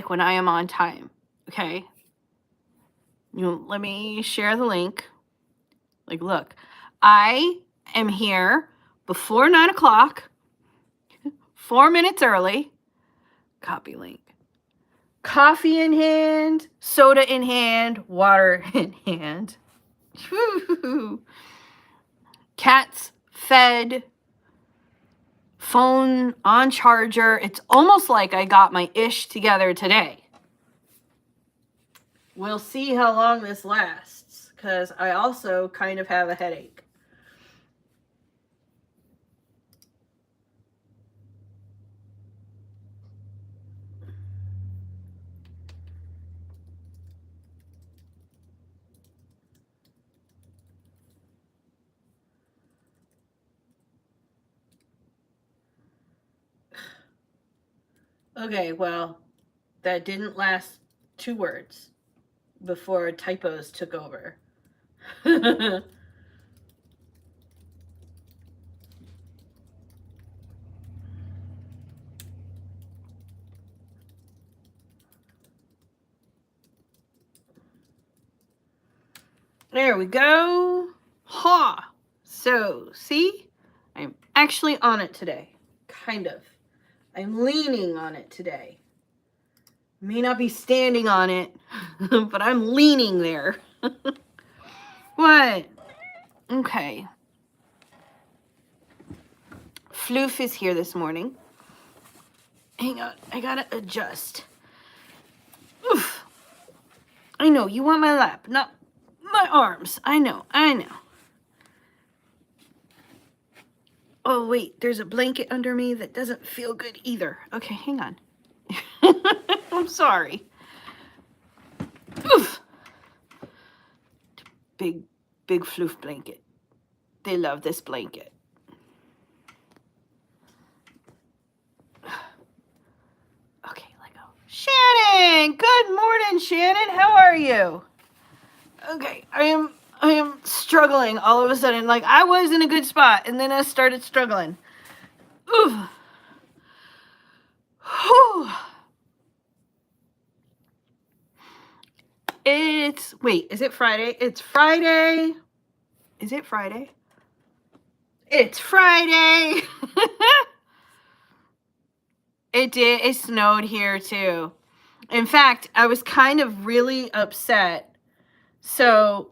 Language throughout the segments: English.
like when I am on time, okay? Let me share the link. Like, look, I am here before 9 o'clock, 4 minutes early. Copy link. Coffee in hand, soda in hand, water in hand. Cats fed, phone on charger. It's almost like I got my ish together today. We'll see how long this lasts, because I also kind of have a headache. Okay, well, that didn't last 2 words before typos took over. There we go. Ha! So, see? I'm actually on it today. Kind of. I'm leaning on it today. May not be standing on it, but I'm leaning there. What? Okay. Floof is here this morning. Hang on, I gotta adjust. Oof. I know, you want my lap, not my arms. I know. Oh, wait, there's a blanket under me that doesn't feel good either. Okay, hang on. I'm sorry. Oof. Big floof blanket. They love this blanket. Okay, let go. Shannon! Good morning, Shannon. How are you? Okay, I am struggling all of a sudden. Like, I was in a good spot, and then I started struggling. Oof. Whew. Wait, is it Friday? It's Friday. Is it Friday? It's Friday. It did. It snowed here too. In fact, I was kind of really upset. So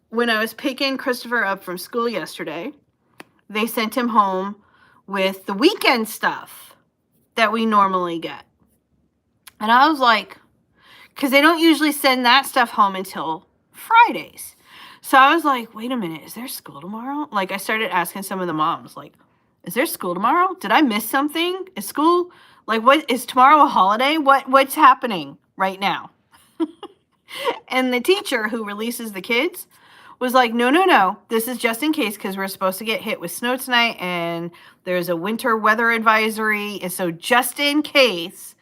when I was picking Christopher up from school yesterday, they sent him home with the weekend stuff that we normally get. And I was like, because they don't usually send that stuff home until Fridays. So I was like, wait a minute, is there school tomorrow? Like, I started asking some of the moms, like, is there school tomorrow? Did I miss something? Is school, like, what, is tomorrow a holiday? What's happening right now? And the teacher who releases the kids was like, no, this is just in case, because we're supposed to get hit with snow tonight, and there's a winter weather advisory. And so just in case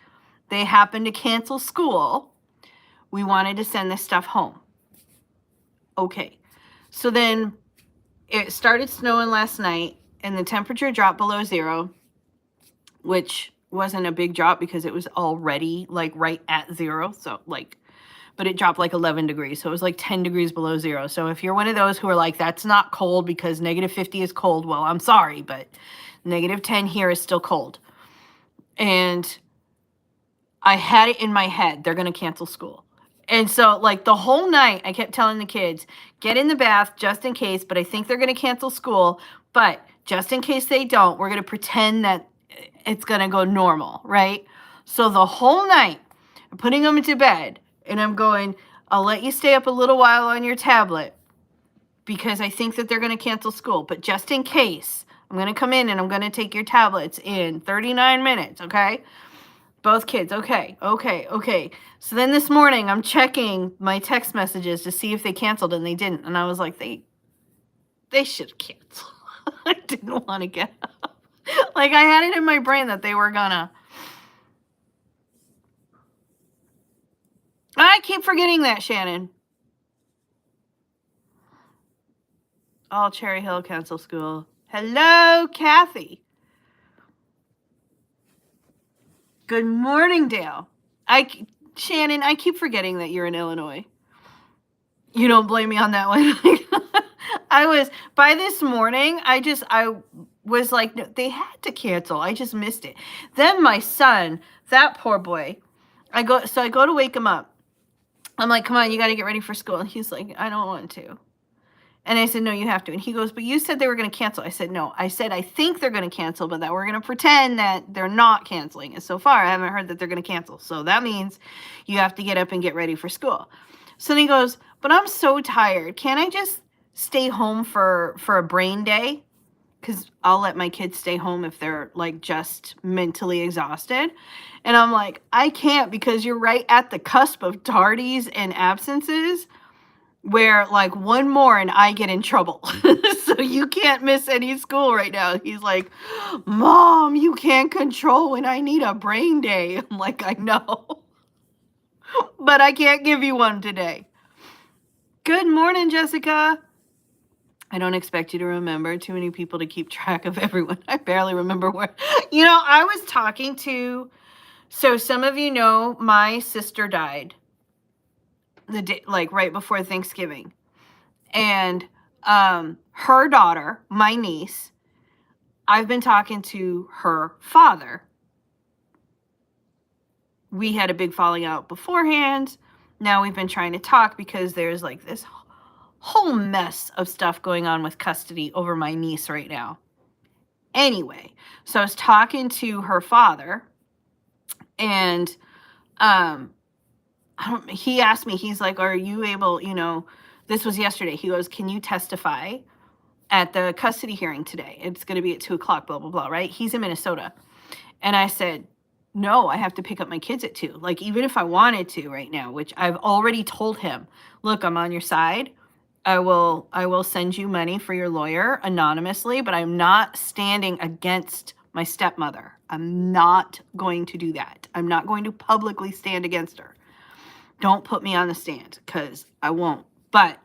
they happen to cancel school, we wanted to send this stuff home. Okay. So then it started snowing last night, and the temperature dropped below 0, which wasn't a big drop because it was already like right at 0. So like, but it dropped like 11 degrees. So it was like 10 degrees below 0. So if you're one of those who are like, that's not cold because -50 is cold. Well, I'm sorry, but -10 here is still cold. And I had it in my head, they're going to cancel school. And so, like, the whole night, I kept telling the kids, get in the bath just in case, but I think they're going to cancel school. But just in case they don't, we're going to pretend that it's going to go normal, right? So the whole night, I'm putting them into bed, and I'm going, I'll let you stay up a little while on your tablet because I think that they're going to cancel school. But just in case, I'm going to come in and I'm going to take your tablets in 39 minutes, okay? Both kids, okay. So then this morning, I'm checking my text messages to see if they canceled, and they didn't. And I was like, they should cancel. I didn't want to get up. Like, I had it in my brain that they were gonna. I keep forgetting that, Shannon. Oh, Cherry Hill cancel school. Hello, Kathy. Good morning, Dale. Shannon, I keep forgetting that you're in Illinois. You don't blame me on that one. By this morning, I was like, no, they had to cancel. I just missed it. Then my son, that poor boy, I go to wake him up. I'm like, come on, you got to get ready for school. And he's like, I don't want to. And I said, no, you have to. And he goes, but you said they were going to cancel. I said, no. I said, I think they're going to cancel, but that we're going to pretend that they're not canceling. And so far, I haven't heard that they're going to cancel. So that means you have to get up and get ready for school. So then he goes, but I'm so tired. Can't I just stay home for a brain day? Because I'll let my kids stay home if they're like just mentally exhausted. And I'm like, I can't, because you're right at the cusp of tardies and absences where like one more and I get in trouble. So you can't miss any school right now. He's like, Mom, you can't control when I need a brain day. I'm like, I know. But I can't give you one today. Good morning, Jessica. I don't expect you to remember too many people to keep track of everyone. I barely remember where. I was talking to, so some of you know my sister died the day, like right before Thanksgiving. And her daughter, my niece, I've been talking to her father. We had a big falling out beforehand. Now we've been trying to talk because there's like this whole mess of stuff going on with custody over my niece right now. Anyway, so I was talking to her father, and he asked me, he's like, are you able, this was yesterday. He goes, can you testify at the custody hearing today? It's going to be at 2:00, blah, blah, blah, right? He's in Minnesota. And I said, no, I have to pick up my kids at 2. Like, even if I wanted to right now, which I've already told him, look, I'm on your side. I will send you money for your lawyer anonymously, but I'm not standing against my stepmother. I'm not going to do that. I'm not going to publicly stand against her. Don't put me on the stand, because I won't. But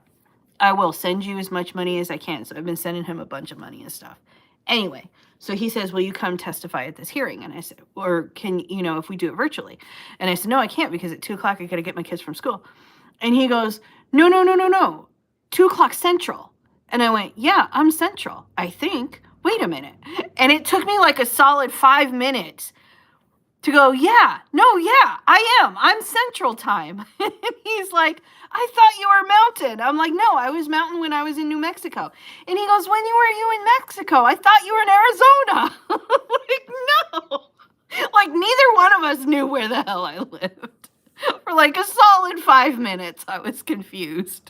I will send you as much money as I can. So I've been sending him a bunch of money and stuff. Anyway, so he says, will you come testify at this hearing? And I said, or can, if we do it virtually? And I said, no, I can't, because at 2:00, I got to get my kids from school. And he goes, no, 2:00 Central. And I went, yeah, I'm Central, I think. Wait a minute. And it took me like a solid 5 minutes to go, yeah, I am. I'm Central Time. And he's like, I thought you were Mountain. I'm like, no, I was Mountain when I was in New Mexico. And he goes, when were you in Mexico? I thought you were in Arizona. Like, no. Like, neither one of us knew where the hell I lived. For like a solid 5 minutes, I was confused.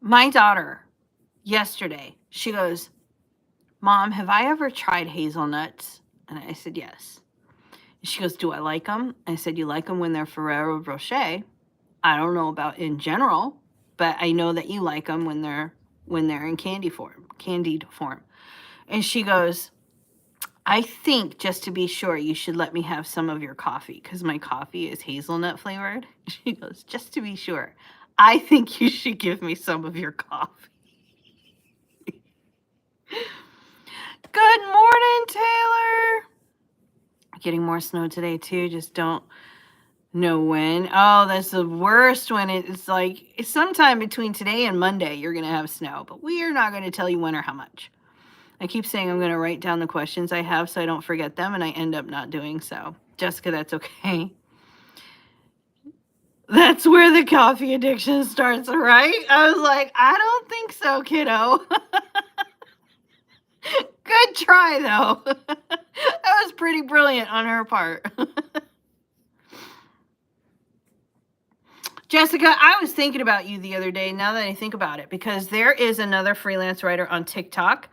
My daughter, yesterday, she goes, Mom, have I ever tried hazelnuts? And I said, yes. And she goes, do I like them? I said, you like them when they're Ferrero Rocher. I don't know about in general, but I know that you like them when they're in candied form. And she goes, I think, just to be sure, you should let me have some of your coffee, because my coffee is hazelnut flavored. She goes, just to be sure, I think you should give me some of your coffee. Good morning, Taylor. Getting more snow today, too. Just don't know when. Oh, that's the worst when it's like, it's sometime between today and Monday you're going to have snow. But we are not going to tell you when or how much. I keep saying I'm going to write down the questions I have so I don't forget them, and I end up not doing so. Jessica, that's okay. That's where the coffee addiction starts, right? I was like, I don't think so, kiddo. Good try, though. That was pretty brilliant on her part. Jessica, I was thinking about you the other day, now that I think about it, because there is another freelance writer on TikTok,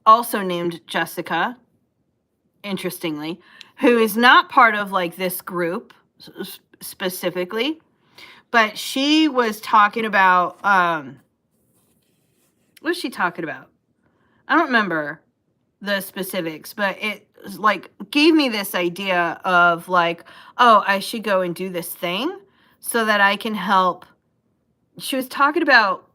also named Jessica, interestingly, who is not part of like this group specifically, but she was talking about, what was she talking about? I don't remember the specifics, but it like gave me this idea of like, oh, I should go and do this thing so that I can help. She was talking about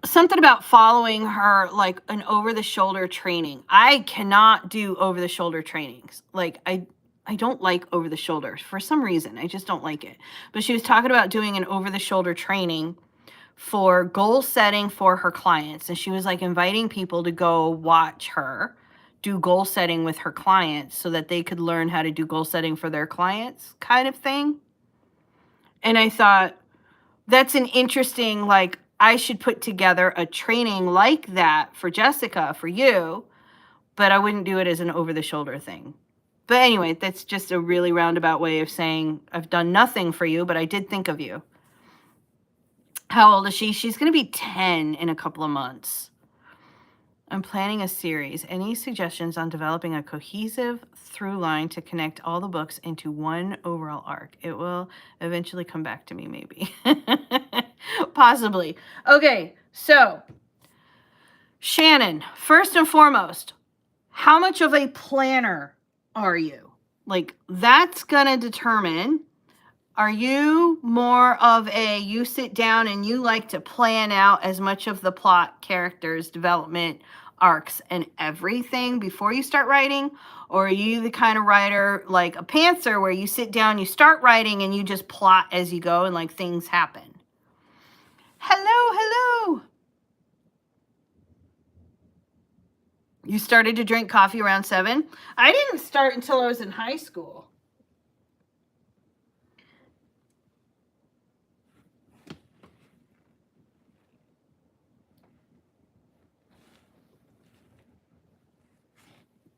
something about following her, like an over-the-shoulder training. I cannot do over-the-shoulder trainings. Like I don't like over-the-shoulder for some reason. I just don't like it. But she was talking about doing an over-the-shoulder training for goal setting for her clients, and she was like inviting people to go watch her do goal setting with her clients so that they could learn how to do goal setting for their clients, kind of thing. And I thought, that's an interesting, like, I should put together a training like that for Jessica, for you, but I wouldn't do it as an over-the-shoulder thing. But anyway, that's just a really roundabout way of saying I've done nothing for you, but I did think of you. How old is she? She's going to be 10 in a couple of months. I'm planning a series. Any suggestions on developing a cohesive through line to connect all the books into one overall arc? It will eventually come back to me, maybe. Possibly. Okay, so Shannon, first and foremost, how much of a planner are you? Like, that's going to determine, are you more of a, you sit down and you like to plan out as much of the plot, characters, development, arcs, and everything before you start writing? Or are you the kind of writer like a pantser where you sit down, you start writing, and you just plot as you go and like things happen? Hello. You started to drink coffee around 7? I didn't start until I was in high school.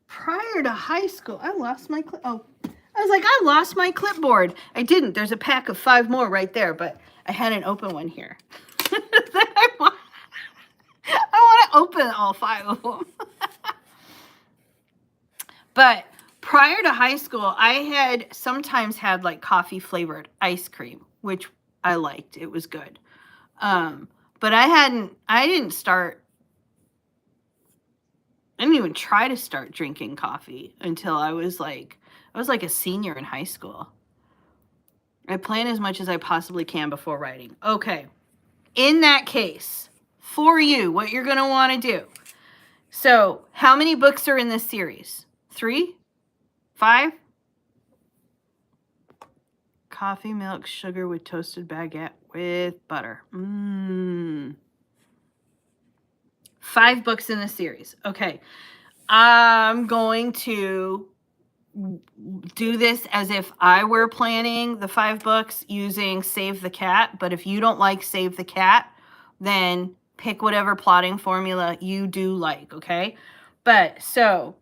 Prior to high school, I lost my I was like, I lost my clipboard. I didn't. There's a pack of 5 more right there, but I had an open one here. I want to open all 5 of them. But prior to high school, I had sometimes had like coffee flavored ice cream, which I liked. It was good. But I didn't even try to start drinking coffee until I was like a senior in high school. I plan as much as I possibly can before writing. Okay. In that case, for you, what you're going to want to do. So, how many books are in this series? 3? 5? Coffee, milk, sugar with toasted baguette with butter. 5 books in the series. Okay. I'm going to do this as if I were planning the 5 books using Save the Cat. But if you don't like Save the Cat, then pick whatever plotting formula you do like, okay? But so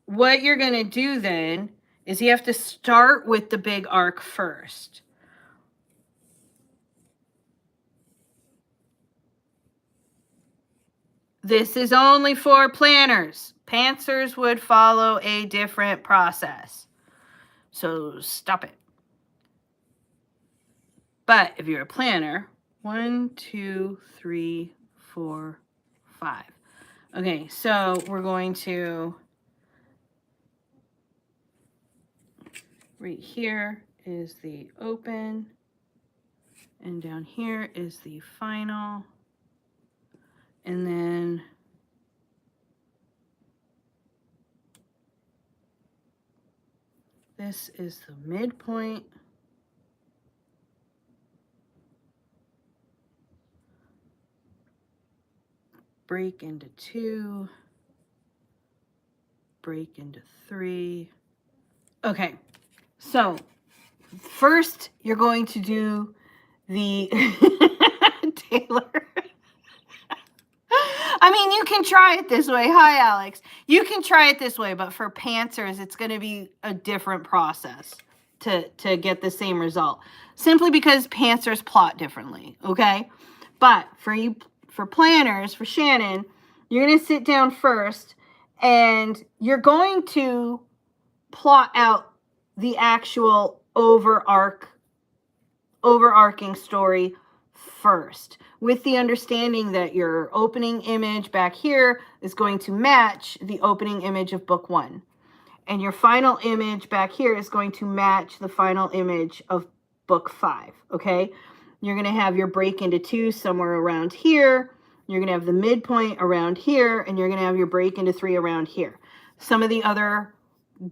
what you're going to do then is you have to start with the big arc first. This is only for planners. Pantsers would follow a different process. So stop it. But if you're a planner, 1, 2, 3, 4, 5. Okay, so we're going to, right here is the open, and down here is the final, and then this is the midpoint. Break into 2, break into 3. Okay, so first you're going to do the Taylor. I mean, you can try it this way. Hi, Alex. You can try it this way, but for pantsers, it's going to be a different process. to get the same result, simply because pantsers plot differently, okay? But for planners, for Shannon, you're going to sit down first and you're going to plot out the actual overarching story first, with the understanding that your opening image back here is going to match the opening image of book 1. And your final image back here is going to match the final image of book 5, okay? You're going to have your break into 2 somewhere around here. You're going to have the midpoint around here, and you're going to have your break into 3 around here. Some of the other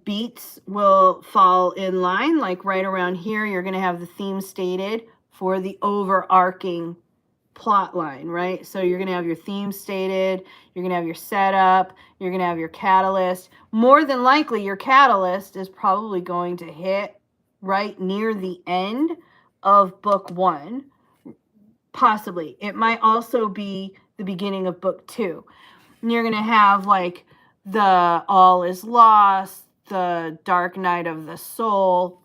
beats will fall in line, like right around here. You're going to have the theme stated for the overarching plot line, right? So you're going to have your theme stated, you're going to have your setup, you're going to have your catalyst. More than likely, your catalyst is probably going to hit right near the end of book 1. Possibly. It might also be the beginning of book 2. And you're going to have like the all is lost, the dark night of the soul,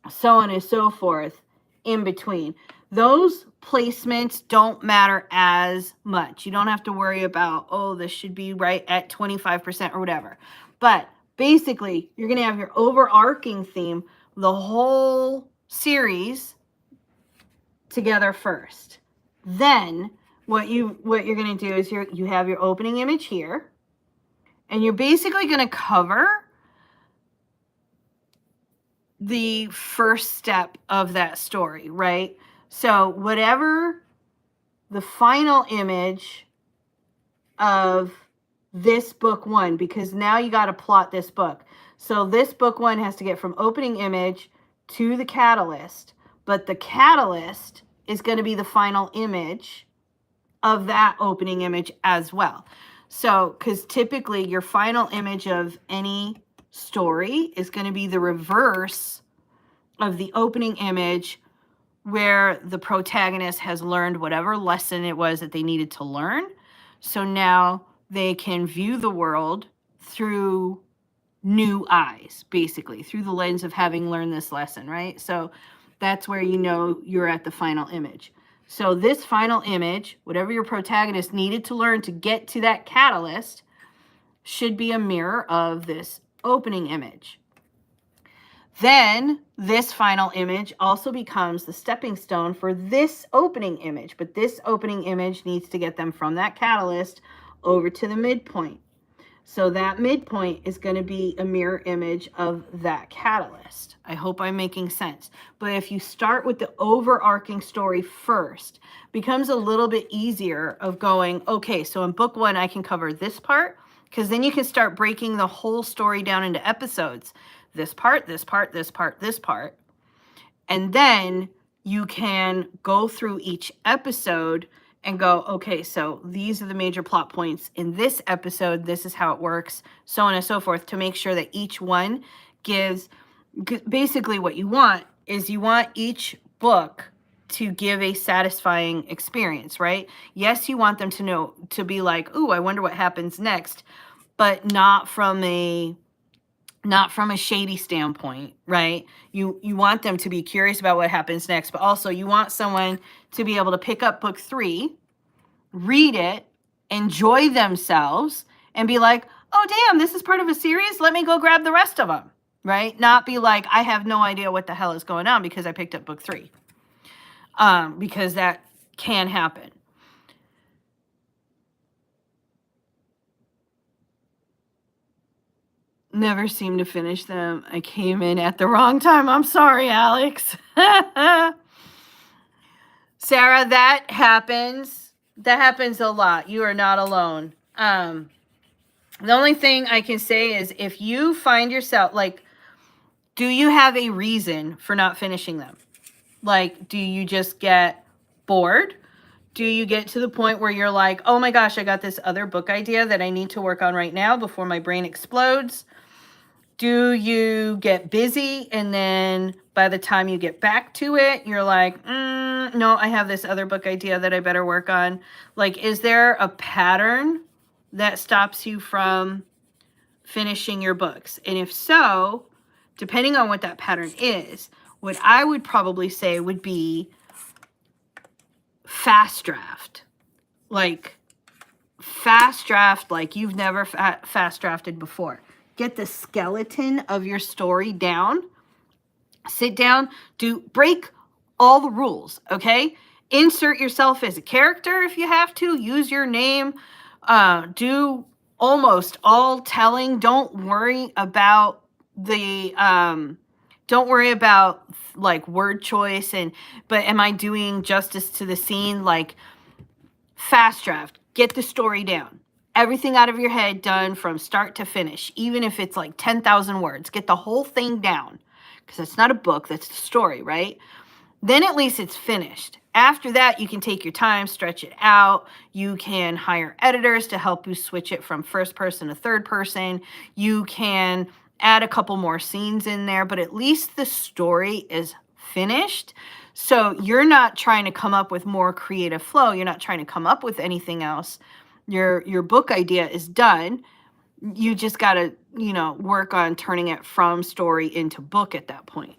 so on and so forth in between. Those placements don't matter as much. You don't have to worry about, oh, this should be right at 25% or whatever. But basically, you're going to have your overarching theme, the whole series together first. Then what you're going to do is you have your opening image here, and you're basically going to cover the first step of that story, right? So whatever the final image of this book 1, because now you got to plot this book. So this book 1 has to get from opening image to the catalyst, but the catalyst is going to be the final image of that opening image as well. So, because typically your final image of any story is going to be the reverse of the opening image, where the protagonist has learned whatever lesson it was that they needed to learn. So now they can view the world through new eyes, basically, through the lens of having learned this lesson, right? So that's where you know you're at the final image. So this final image, whatever your protagonist needed to learn to get to that catalyst, should be a mirror of this opening image. Then this final image also becomes the stepping stone for this opening image, but this opening image needs to get them from that catalyst over to the midpoint. So that midpoint is going to be a mirror image of that catalyst. I hope I'm making sense. But if you start with the overarching story first, becomes a little bit easier of going, okay, so in book 1, I can cover this part, because then you can start breaking the whole story down into episodes. This part, this part, this part, this part. And then you can go through each episode and go, okay, so these are the major plot points in this episode. This is how it works, so on and so forth, to make sure that each one gives, basically what you want is you want each book to give a satisfying experience, right? Yes, you want them to know, to be like, ooh, I wonder what happens next, but not from a shady standpoint, right? You want them to be curious about what happens next, but also you want someone to be able to pick up book 3, read it, enjoy themselves, and be like, oh, damn, this is part of a series. Let me go grab the rest of them, right? Not be like, I have no idea what the hell is going on because I picked up book 3. Because that can happen. Never seem to finish them. I came in at the wrong time. I'm sorry, Alex. Sarah, that happens. That happens a lot. You are not alone. The only thing I can say is if you find yourself, like, do you have a reason for not finishing them? Like, do you just get bored? Do you get to the point where you're like, oh my gosh, I got this other book idea that I need to work on right now before my brain explodes? Do you get busy and then by the time you get back to it, you're like, no, I have this other book idea that I better work on? Like, is there a pattern that stops you from finishing your books? And if so, depending on what that pattern is, what I would probably say would be fast draft. Like fast draft like you've never fast drafted before. Get the skeleton of your story down. Sit down, break all the rules, okay? Insert yourself as a character if you have to. Use your name. Do almost all telling. Don't worry about like word choice but am I doing justice to the scene? Like fast draft. Get the story down. Everything out of your head done from start to finish, even if it's like 10,000 words. Get the whole thing down because it's not a book, that's the story, right? Then at least it's finished. After that, you can take your time, stretch it out. You can hire editors to help you switch it from first person to third person. You can add a couple more scenes in there, but at least the story is finished. So you're not trying to come up with more creative flow. You're not trying to come up with anything else. Your book idea is done. You just got to, work on turning it from story into book at that point.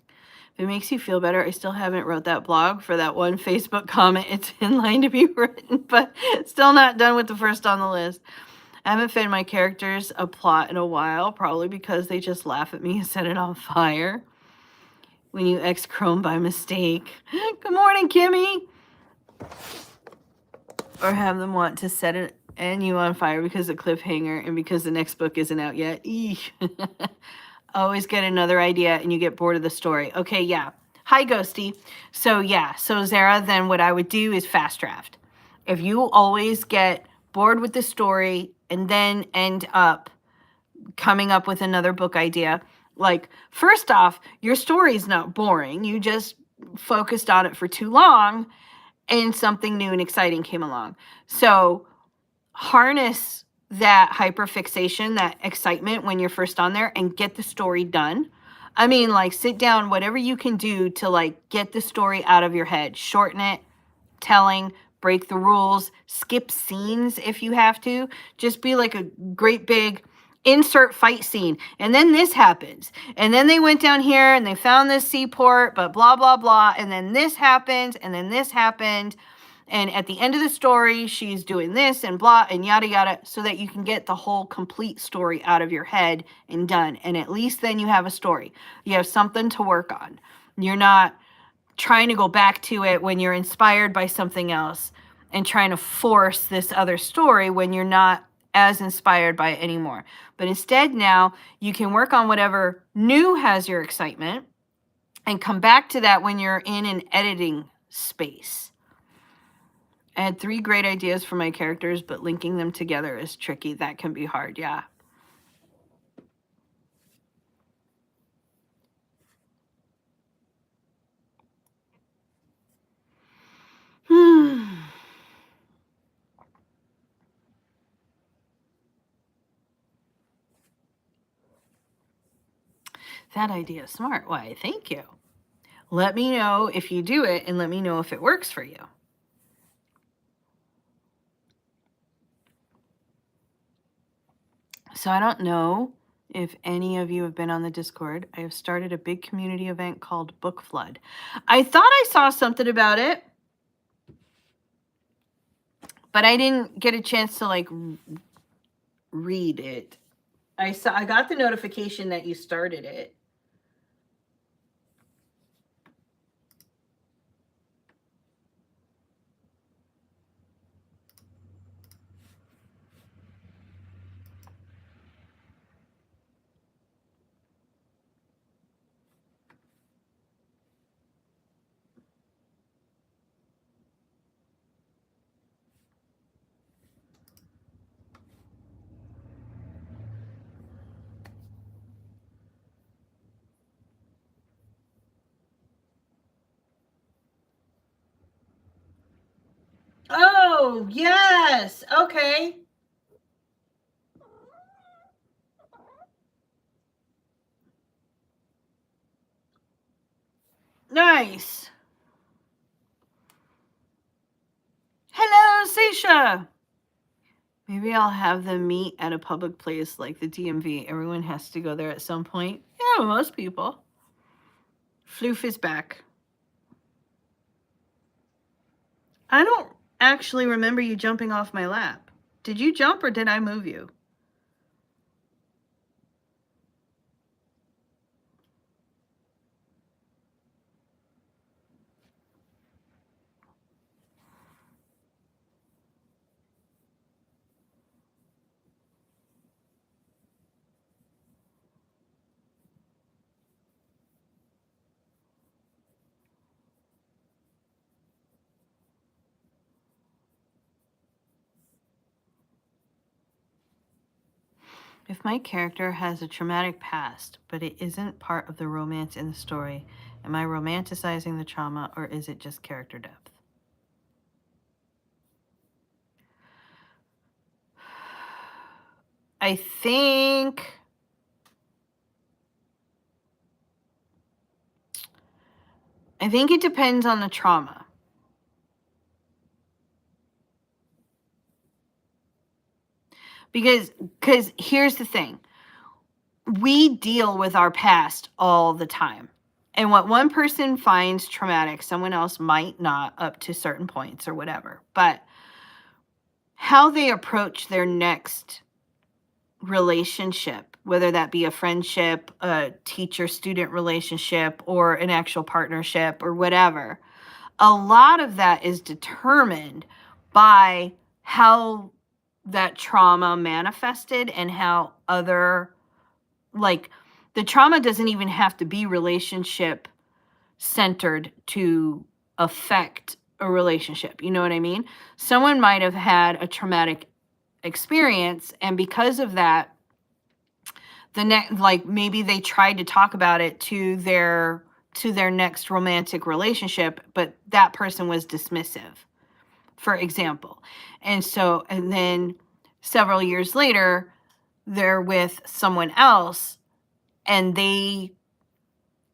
If it makes you feel better, I still haven't wrote that blog for that one Facebook comment. It's in line to be written, but still not done with the first on the list. I haven't fed my characters a plot in a while, probably because they just laugh at me and set it on fire when you X Chrome by mistake. Good morning, Kimmy. Or have them want to set it and you on fire because of cliffhanger and because the next book isn't out yet. Eesh. Always get another idea and you get bored of the story. Okay, yeah. Hi, Ghosty. So Zara, then what I would do is fast draft. If you always get bored with the story and then end up coming up with another book idea, like, first off, your story is not boring. You just focused on it for too long and something new and exciting came along. So harness that hyperfixation, that excitement when you're first on there and get the story done. I mean, like, sit down, whatever you can do to like get the story out of your head, shorten it, telling, break the rules, skip scenes if you have to. Just be like a great big insert fight scene. And then this happens. And then they went down here and they found this seaport, but blah, blah, blah. And then this happened. And then this happened. And at the end of the story, she's doing this and blah and yada, yada, so that you can get the whole complete story out of your head and done. And at least then you have a story. You have something to work on. You're not trying to go back to it when you're inspired by something else and trying to force this other story when you're not as inspired by it anymore. But instead now you can work on whatever new has your excitement and come back to that when you're in an editing space. I had 3 great ideas for my characters, but linking them together is tricky. That can be hard, yeah. That idea is smart. Why, thank you. Let me know if you do it and let me know if it works for you. So I don't know if any of you have been on the Discord. I have started a big community event called Book Flood. I thought I saw something about it, but I didn't get a chance to like read it. I got the notification that you started it. Oh, yes. Okay. Nice. Hello, Seisha. Maybe I'll have them meet at a public place like the DMV. Everyone has to go there at some point. Yeah, most people. Floof is back. I don't actually remember you jumping off my lap. Did you jump or did I move you? If my character has a traumatic past, but it isn't part of the romance in the story, am I romanticizing the trauma or is it just character depth? I think it depends on the trauma. Because here's the thing. We deal with our past all the time. And what one person finds traumatic, someone else might not, up to certain points or whatever. But how they approach their next relationship, whether that be a friendship, a teacher-student relationship, or an actual partnership or whatever, a lot of that is determined by how that trauma manifested and how other, like, the trauma doesn't even have to be relationship centered to affect a relationship. You know what I mean? Someone might have had a traumatic experience, and because of that, like maybe they tried to talk about it to their next romantic relationship, but that person was dismissive, for example. And then several years later, they're with someone else and they,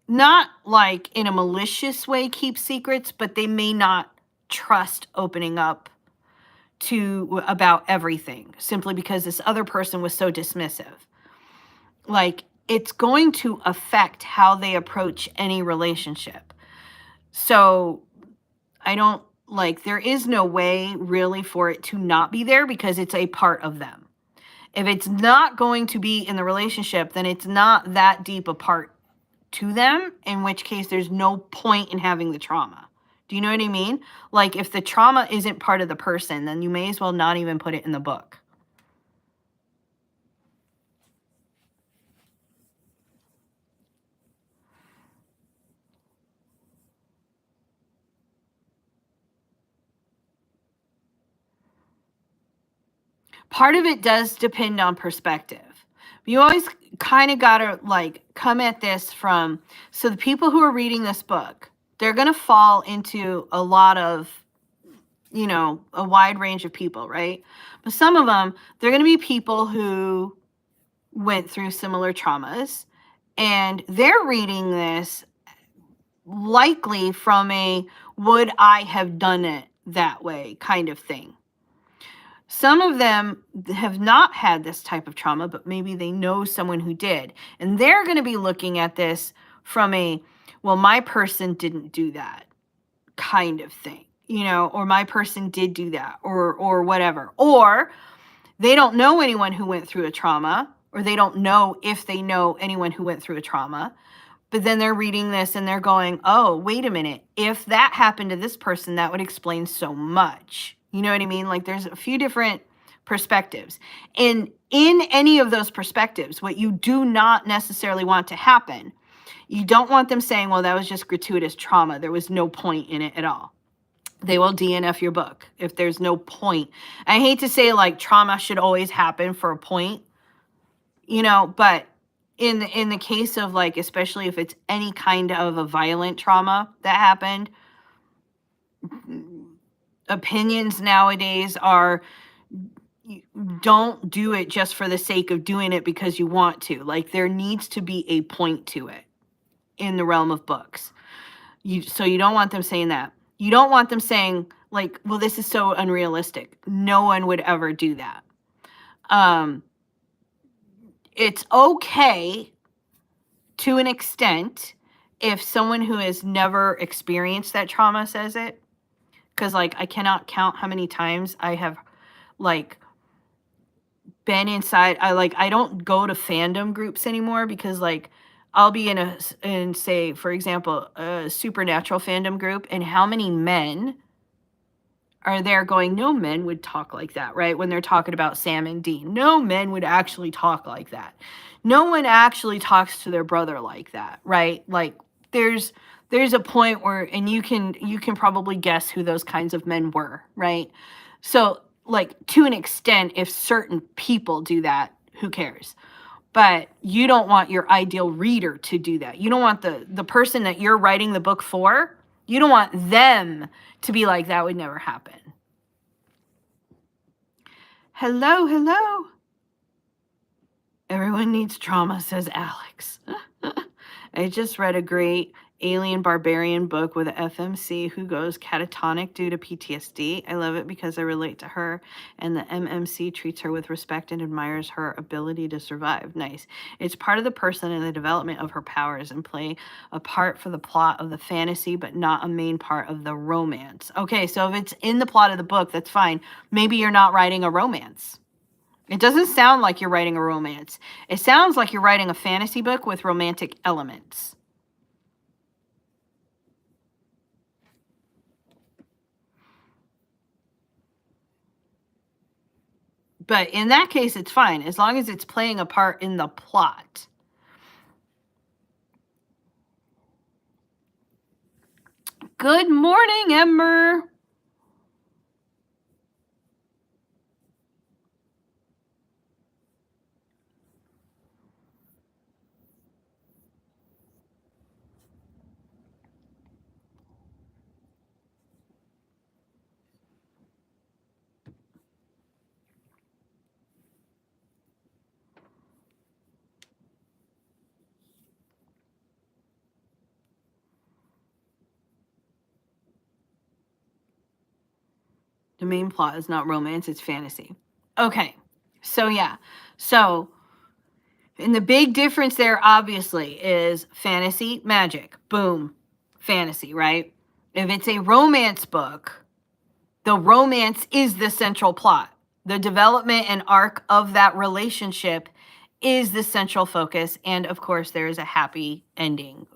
not like in a malicious way, keep secrets, but they may not trust opening up to about everything simply because this other person was so dismissive. Like, it's going to affect how they approach any relationship. So there is no way really for it to not be there because it's a part of them. If it's not going to be in the relationship, then it's not that deep a part to them, in which case there's no point in having the trauma. Do you know what I mean? Like, if the trauma isn't part of the person, then you may as well not even put it in the book. Part of it does depend on perspective. You always kind of got to like come at this from, so the people who are reading this book, they're going to fall into a lot of, a wide range of people, right? But some of them, they're going to be people who went through similar traumas, and they're reading this likely from a would I have done it that way kind of thing. Some of them have not had this type of trauma, but maybe they know someone who did. And they're going to be looking at this from a, well, my person didn't do that kind of thing, or my person did do that, or whatever. Or they don't know anyone who went through a trauma, or they don't know if they know anyone who went through a trauma. But then they're reading this and they're going, oh, wait a minute. If that happened to this person, that would explain so much. You know what I mean? Like, there's a few different perspectives. And in any of those perspectives, what you do not necessarily want to happen, you don't want them saying, well, that was just gratuitous trauma. There was no point in it at all. They will DNF your book if there's no point. I hate to say, like, trauma should always happen for a point, but in the case of, like, especially if it's any kind of a violent trauma that happened, opinions nowadays are, don't do it just for the sake of doing it because you want to. Like, there needs to be a point to it in the realm of books. So you don't want them saying that. You don't want them saying, like, well, this is so unrealistic. No one would ever do that. Um, it's okay to an extent if someone who has never experienced that trauma says it. Because, like, I cannot count how many times I have, like, been inside. I don't go to fandom groups anymore because, like, I'll be in, say, for example, a supernatural fandom group, and how many men are there going, no men would talk like that, right? When they're talking about Sam and Dean, no men would actually talk like that. No one actually talks to their brother like that, right? Like, there's a point where, and you can probably guess who those kinds of men were, right? So, like, to an extent, if certain people do that, who cares? But you don't want your ideal reader to do that. You don't want the person that you're writing the book for, you don't want them to be like, that would never happen. Hello, hello. Everyone needs trauma, says Alex. I just read a great alien barbarian book with a FMC who goes catatonic due to PTSD. I love it because I relate to her, and the MMC treats her with respect and admires her ability to survive. Nice. It's part of the person and the development of her powers and play a part for the plot of the fantasy, but not a main part of the romance. Okay, so if it's in the plot of the book, that's fine. Maybe you're not writing a romance. It doesn't sound like you're writing a romance. It sounds like you're writing a fantasy book with romantic elements. But in that case, it's fine, as long as it's playing a part in the plot. Good morning, Emmer. The main plot is not romance, it's fantasy. Okay, so yeah. So, and the big difference there, obviously, is fantasy, magic. Boom. Fantasy, right? If it's a romance book, the romance is the central plot. The development and arc of that relationship is the central focus. And of course, there is a happy ending,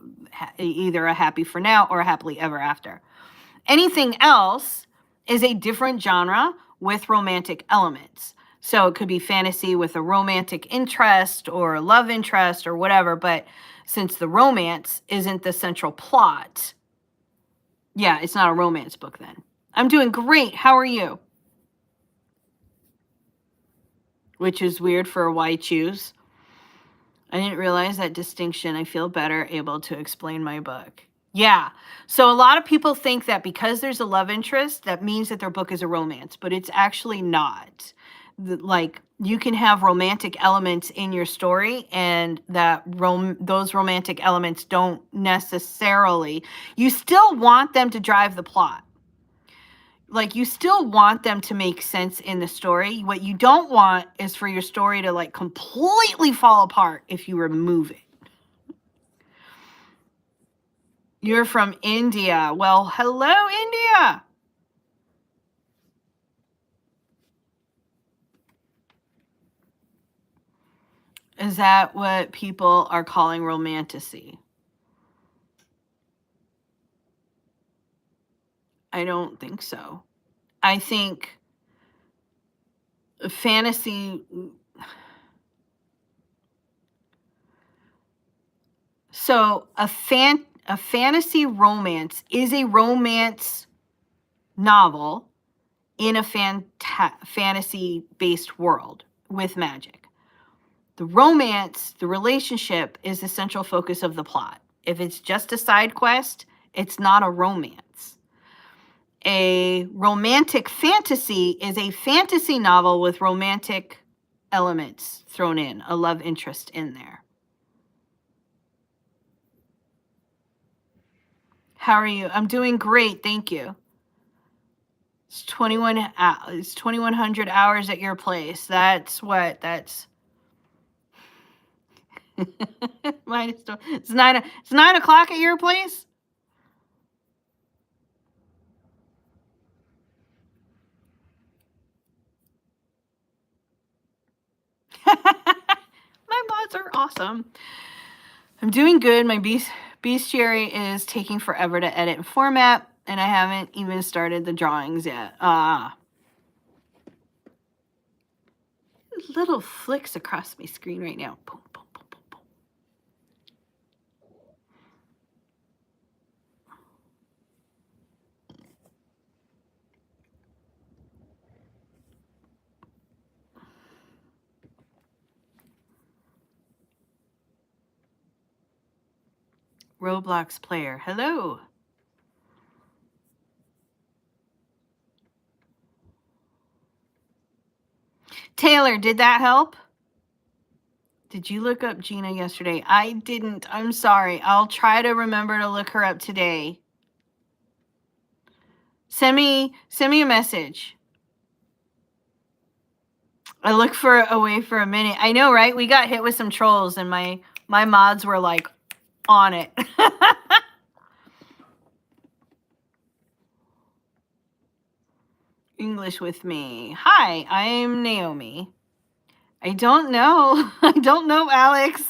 either a happy for now or a happily ever after. Anything else is a different genre with romantic elements. So it could be fantasy with a romantic interest or a love interest or whatever. But since the romance isn't the central plot, yeah, it's not a romance book then. I'm doing great. How are you? Which is weird for a why choose. I didn't realize that distinction. I feel better able to explain my book. Yeah. So a lot of people think that because there's a love interest, that means that their book is a romance, but it's actually not. Like, you can have romantic elements in your story, and that those romantic elements don't necessarily, you still want them to drive the plot. Like, you still want them to make sense in the story. What you don't want is for your story to, like, completely fall apart if you remove it. You're from India. Well, hello, India. Is that what people are calling romantasy? I don't think so. I think fantasy. So a fantasy romance is a romance novel in a fantasy-based world with magic. The romance, the relationship, is the central focus of the plot. If it's just a side quest, it's not a romance. A romantic fantasy is a fantasy novel with romantic elements thrown in, a love interest in there. How are you? I'm doing great, thank you. It's 2100 hours at your place. That's what? That's minus it's 9 o'clock at your place? My mods are awesome. I'm doing good. My bestiary is taking forever to edit and format, and I haven't even started the drawings yet. Little flicks across my screen right now. Boom, boom, boom, boom, boom. Roblox player. Hello. Taylor, did that help? Did you look up Gina yesterday? I didn't. I'm sorry. I'll try to remember to look her up today. Send me a message. I looked for away for a minute. I know, right? We got hit with some trolls and my mods were like on it. English with me. Hi, I'm Naomi. I don't know. I don't know, Alex.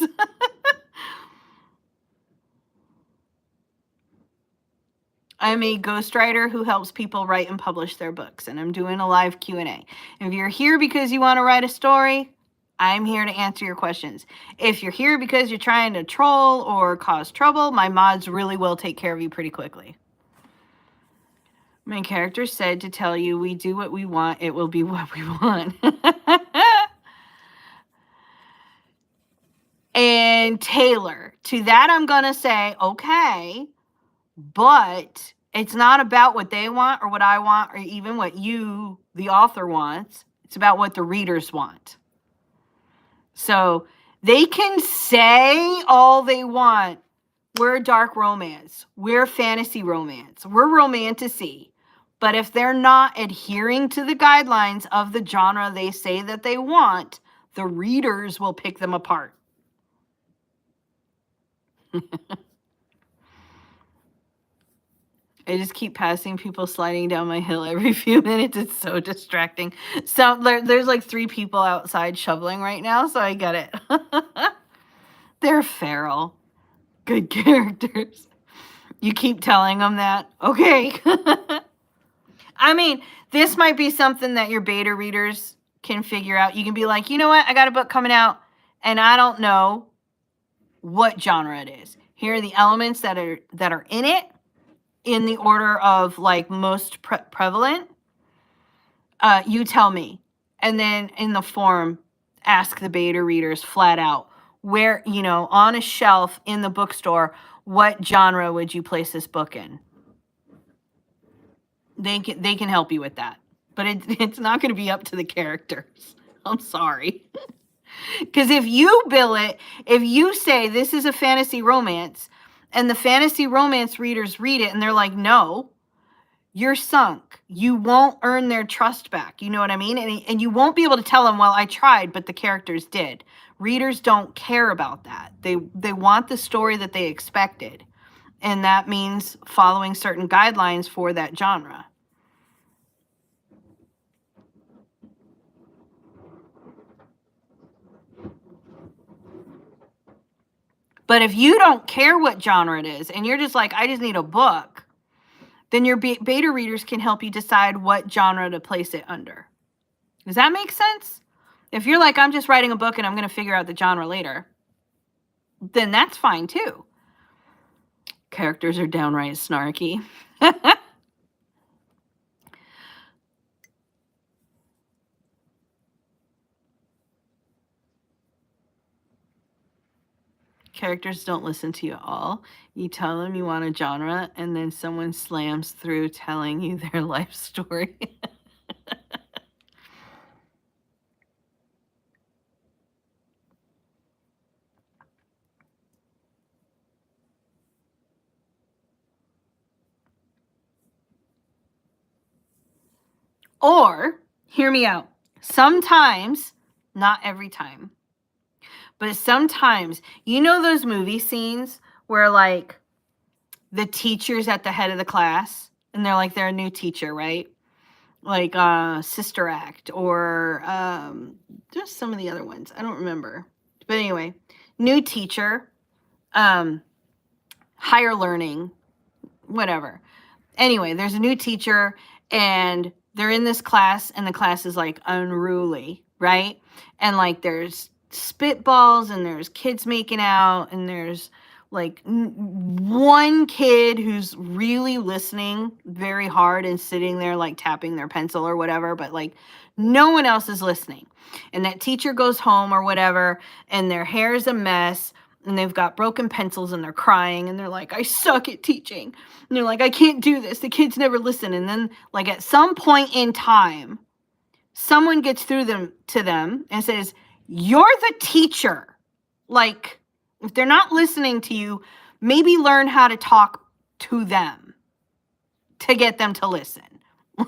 I'm a ghostwriter who helps people write and publish their books, and I'm doing a live Q&A. If you're here because you want to write a story, I'm here to answer your questions. If you're here because you're trying to troll or cause trouble, my mods really will take care of you pretty quickly. My character said to tell you we do what we want, it will be what we want. And Taylor, to that I'm going to say, okay, but it's not about what they want or what I want or even what you, the author, wants. It's about what the readers want. So they can say all they want. We're dark romance. We're fantasy romance. We're romantasy. But if they're not adhering to the guidelines of the genre they say that they want, the readers will pick them apart. I just keep passing people sliding down my hill every few minutes. It's so distracting. So there's like 3 people outside shoveling right now, so I get it. They're feral. Good characters. You keep telling them that. Okay. I mean, this might be something that your beta readers can figure out. You can be like, you know what? I got a book coming out, and I don't know what genre it is. Here are the elements that are in it, in the order of like most prevalent. You tell me, and then in the forum, ask the beta readers flat out where, on a shelf in the bookstore, what genre would you place this book in? They can help you with that, but it's not going to be up to the characters. I'm sorry. Because if you bill it, if you say this is a fantasy romance and the fantasy romance readers read it and they're like, no, you're sunk. You won't earn their trust back. You know what I mean? And you won't be able to tell them, well, I tried, but the characters did. Readers don't care about that. They want the story that they expected. And that means following certain guidelines for that genre. But if you don't care what genre it is and you're just like, I just need a book, then your beta readers can help you decide what genre to place it under. Does that make sense? If you're like, I'm just writing a book and I'm going to figure out the genre later, then that's fine too. Characters are downright snarky. Characters don't listen to you at all. You tell them you want a genre, and then someone slams through telling you their life story. Or, hear me out, sometimes, not every time, but sometimes, you know those movie scenes where like the teacher's at the head of the class and they're a new teacher, right? Like Sister Act or just some of the other ones. I don't remember. But anyway, new teacher, higher learning, whatever. Anyway, there's a new teacher and they're in this class and the class is like unruly, right? And like there's spitballs and there's kids making out and there's like one kid who's really listening very hard and sitting there like tapping their pencil or whatever, but like no one else is listening. And that teacher goes home or whatever and their hair is a mess and they've got broken pencils and they're crying and they're like, I suck at teaching. And they're like, I can't do this. The kids never listen. And then like at some point in time, someone gets through to them and says, you're the teacher. Like, if they're not listening to you, maybe learn how to talk to them to get them to listen.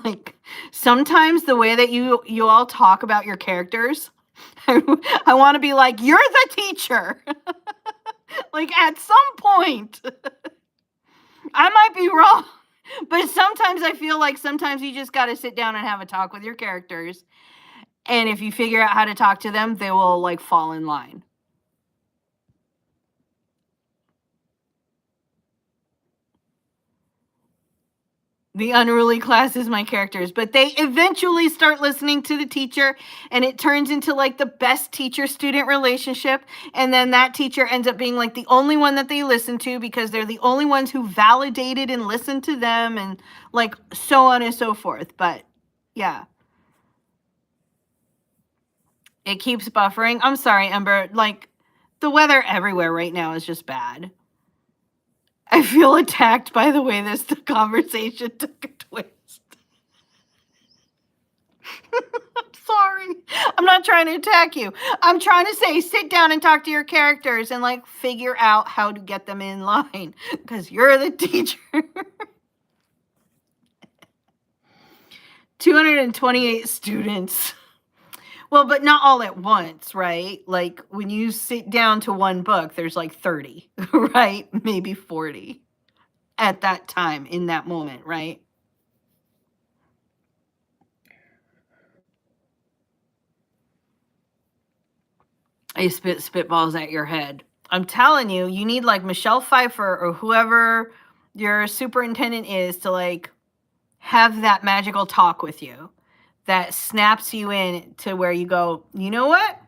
Like, sometimes the way that you all talk about your characters, I want to be like, you're the teacher. Like, at some point, I might be wrong, but sometimes I feel like sometimes you just got to sit down and have a talk with your characters. And if you figure out how to talk to them, they will like fall in line. The unruly class is my characters, but they eventually start listening to the teacher and it turns into like the best teacher-student relationship. And then that teacher ends up being like the only one that they listen to because they're the only ones who validated and listened to them and like so on and so forth. But yeah. It keeps buffering. I'm sorry, Ember. Like the weather everywhere right now is just bad. I feel attacked by the way the conversation took a twist. I'm sorry. I'm not trying to attack you. I'm trying to say sit down and talk to your characters and like figure out how to get them in line because you're the teacher. 228 students. Well, but not all at once, right? Like when you sit down to one book, there's like 30, right? Maybe 40 at that time in that moment, right? I spit spitballs at your head. I'm telling you, you need like Michelle Pfeiffer or whoever your superintendent is to like have that magical talk with you that snaps you in to where you go, you know what?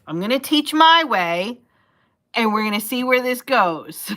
I'm going to teach my way and we're going to see where this goes.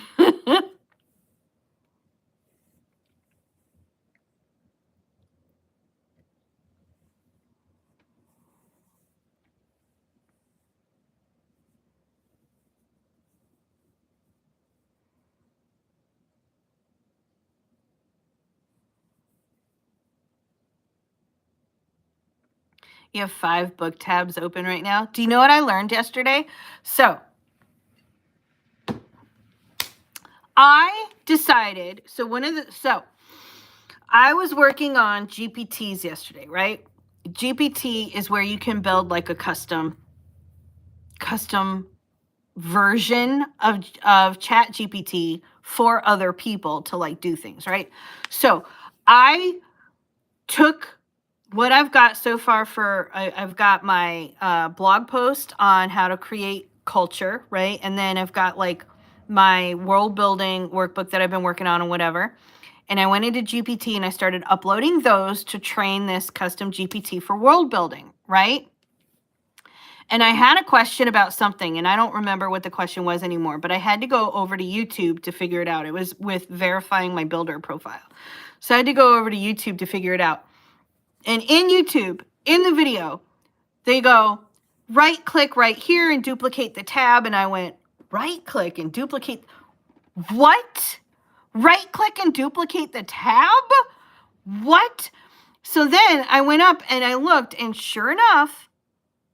You have 5 book tabs open right now. Do you know what I learned yesterday? So I decided, I was working on GPTs yesterday, right? GPT is where you can build like a custom version of Chat GPT for other people to like do things, right? So I took what I've got so far I've got my blog post on how to create culture, right? And then I've got like my world building workbook that I've been working on and whatever. And I went into GPT and I started uploading those to train this custom GPT for world building, right? And I had a question about something, and I don't remember what the question was anymore, but I had to go over to YouTube to figure it out. It was with verifying my builder profile. So I had to go over to YouTube to figure it out. And in YouTube, in the video, they go, right click right here and duplicate the tab. And I went, right click and duplicate. What? Right click and duplicate the tab? What? So then I went up and I looked, and sure enough,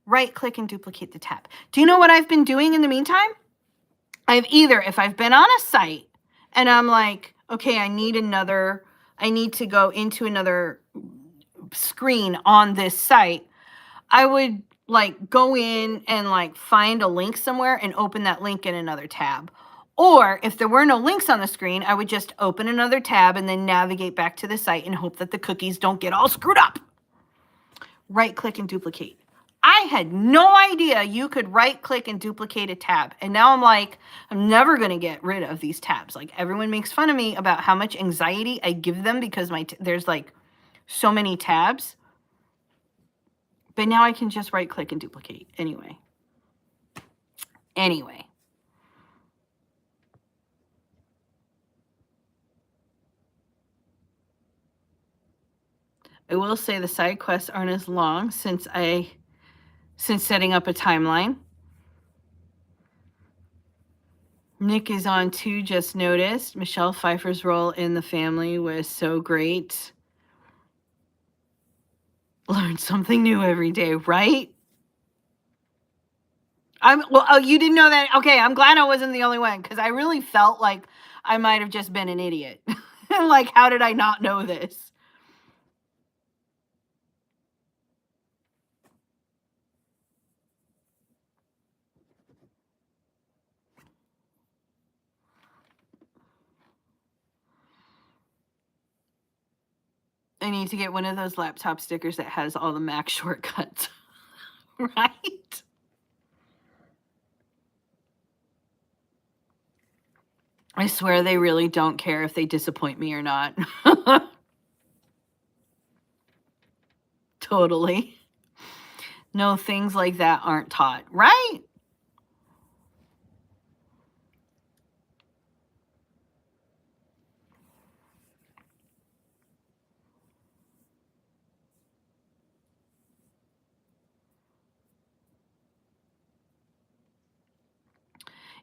right click and duplicate the tab. Do you know what I've been doing in the meantime? If I've been on a site and I'm like, okay, I need to go into another screen on this site, I would like go in and like find a link somewhere and open that link in another tab. Or if there were no links on the screen, I would just open another tab and then navigate back to the site and hope that the cookies don't get all screwed up. Right click and duplicate. I had no idea you could right click and duplicate a tab. And now I'm like, I'm never going to get rid of these tabs. Like everyone makes fun of me about how much anxiety I give them because there's like so many tabs. But now I can just right click and duplicate anyway. I will say the side quests aren't as long since setting up a timeline. Nick is on too, just noticed. Michelle Pfeiffer's role in The Family was so great. Learn something new every day, right? You didn't know that? Okay, I'm glad I wasn't the only one because I really felt like I might have just been an idiot. Like, how did I not know this? I need to get one of those laptop stickers that has all the Mac shortcuts. Right? I swear they really don't care if they disappoint me or not. Totally. No, things like that aren't taught, right?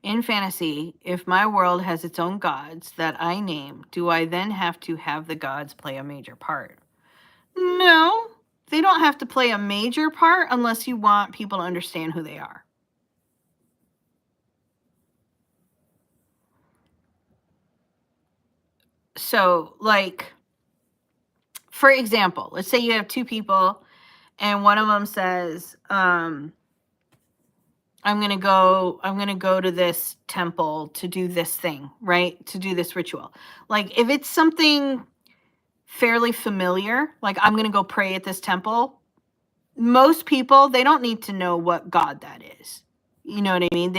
In fantasy, if my world has its own gods that I name, do I then have to have the gods play a major part? No, they don't have to play a major part unless you want people to understand who they are. So, like, for example, let's say you have two people and one of them says, I'm going to go to this temple to do this thing, right? To do this ritual. Like, if it's something fairly familiar, like I'm going to go pray at this temple, most people, they don't need to know what god that is. You know what I mean?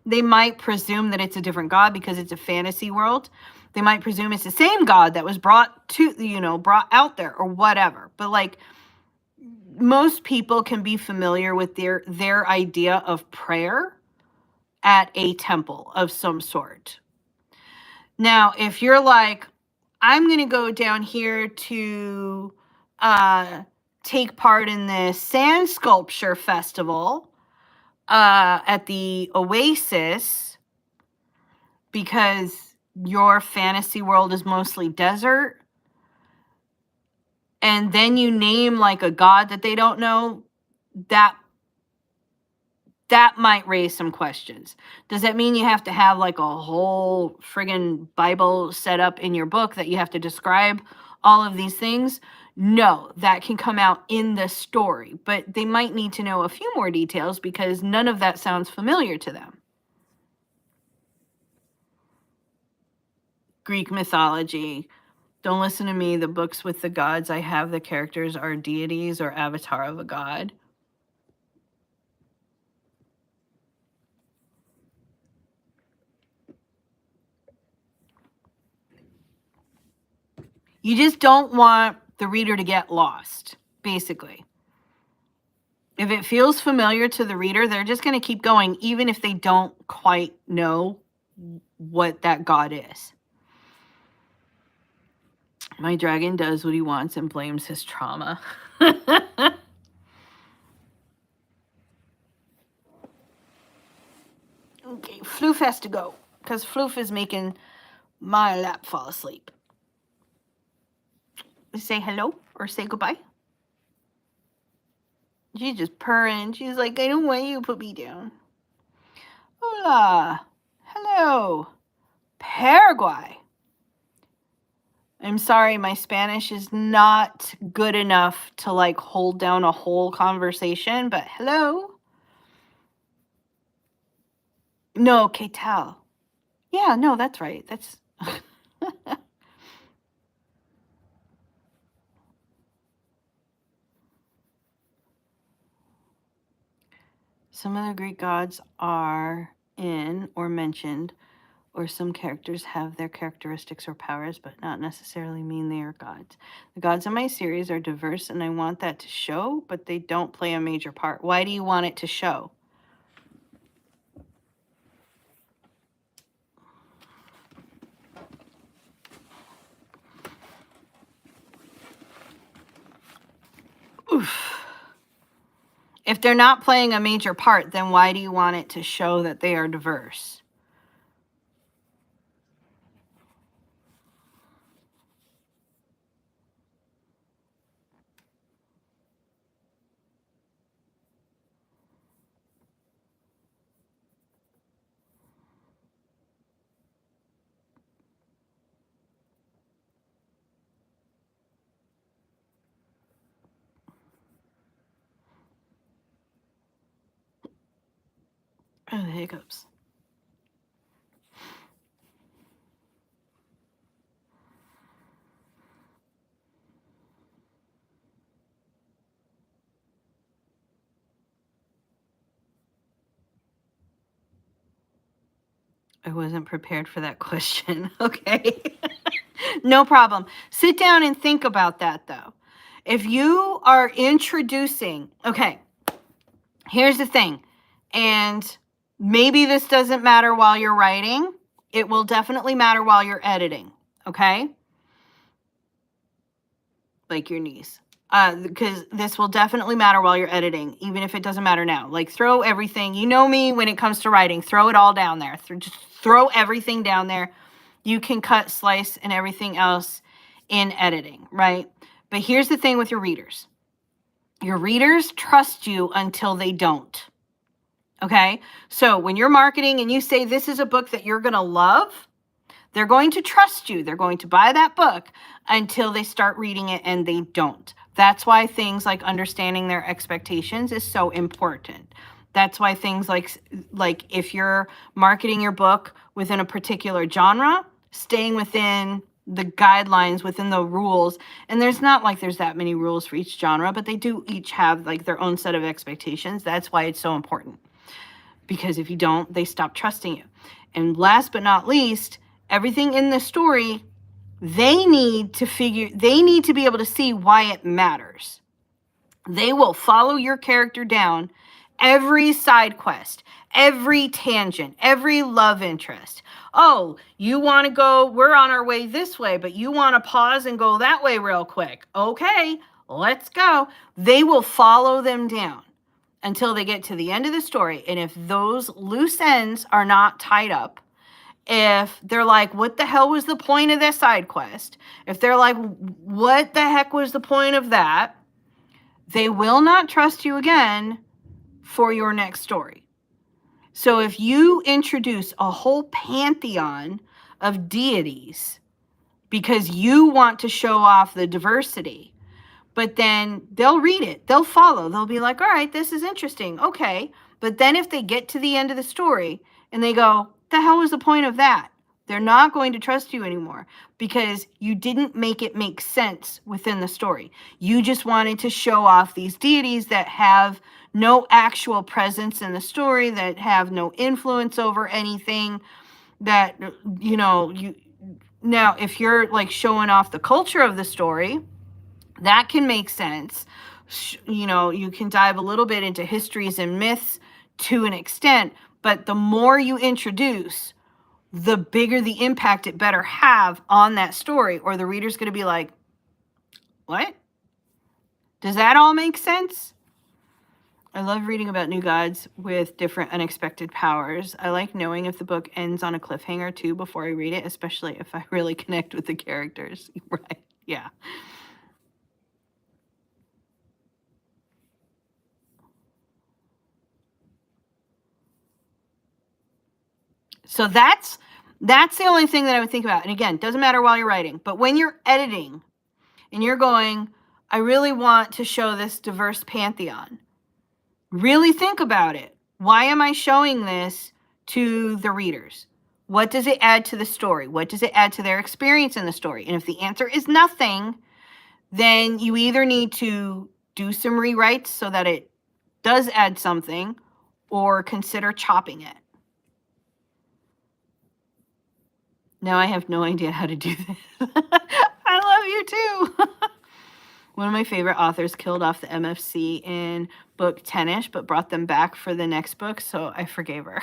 They might presume that it's a different god because it's a fantasy world. They might presume it's the same god that was brought out there or whatever. But like, most people can be familiar with their idea of prayer at a temple of some sort. Now, if you're like, I'm going to go down here to take part in this sand sculpture festival at the Oasis because your fantasy world is mostly desert, and then you name like a god that they don't know, that might raise some questions. Does that mean you have to have like a whole friggin' Bible set up in your book that you have to describe all of these things? No, that can come out in the story, but they might need to know a few more details because none of that sounds familiar to them. Greek mythology. Don't listen to me. The books with the gods I have, the characters are deities or avatar of a god. You just don't want the reader to get lost, basically. If it feels familiar to the reader, they're just going to keep going, even if they don't quite know what that god is. My dragon does what he wants and blames his trauma. Okay, Floof has to go because Floof is making my lap fall asleep. Say hello or say goodbye. She's just purring. She's like, I don't want you to put me down. Hola. Hello. Paraguay. I'm sorry, my Spanish is not good enough to like hold down a whole conversation, but hello. No, ¿qué tal? Yeah, no, that's right. That's some of the Greek gods are in or mentioned, or some characters have their characteristics or powers, but not necessarily mean they are gods. The gods in my series are diverse, and I want that to show, but they don't play a major part. Why do you want it to show? Oof. If they're not playing a major part, then why do you want it to show that they are diverse? Oh, the hiccups. I wasn't prepared for that question. Okay. No problem. Sit down and think about that, though. If you are introducing, okay, here's the thing, and maybe this doesn't matter while you're writing. It will definitely matter while you're editing, okay? Like your niece. Because this will definitely matter while you're editing, even if it doesn't matter now. Like, throw everything. You know me when it comes to writing. Throw it all down there. Just throw everything down there. You can cut, slice, and everything else in editing, right? But here's the thing with your readers. Your readers trust you until they don't. Okay? So when you're marketing and you say this is a book that you're going to love, they're going to trust you. They're going to buy that book until they start reading it and they don't. That's why things like understanding their expectations is so important. That's why things like if you're marketing your book within a particular genre, staying within the guidelines, within the rules, and there's not like there's that many rules for each genre, but they do each have like their own set of expectations. That's why it's so important. Because if you don't, they stop trusting you. And last but not least, everything in the story, they need to be able to see why it matters. They will follow your character down every side quest, every tangent, every love interest. Oh, you want to go, we're on our way this way, but you want to pause and go that way real quick. Okay, let's go. They will follow them down until they get to the end of the story. And if those loose ends are not tied up, if they're like, what the hell was the point of this side quest? If they're like, what the heck was the point of that? They will not trust you again for your next story. So if you introduce a whole pantheon of deities because you want to show off the diversity, but then they'll read it, they'll follow, they'll be like, all right, this is interesting, okay. But then if they get to the end of the story and they go, the hell was the point of that? They're not going to trust you anymore because you didn't make it make sense within the story. You just wanted to show off these deities that have no actual presence in the story, that have no influence over anything, that, you know, you now if you're like showing off the culture of the story, that can make sense. You know, you can dive a little bit into histories and myths to an extent, but the more you introduce, the bigger the impact it better have on that story, or the reader's going to be like, what? Does that all make sense? I love reading about new gods with different unexpected powers. I like knowing if the book ends on a cliffhanger too before I read it, especially if I really connect with the characters. Right. Yeah. So that's That's the only thing that I would think about. And again, doesn't matter while you're writing, but when you're editing and you're going, I really want to show this diverse pantheon. Really think about it. Why am I showing this to the readers? What does it add to the story? What does it add to their experience in the story? And if the answer is nothing, then you either need to do some rewrites so that it does add something, or consider chopping it. Now I have no idea how to do this. I love you too. One of my favorite authors killed off the MFC in book 10ish, but brought them back for the next book, so I forgave her.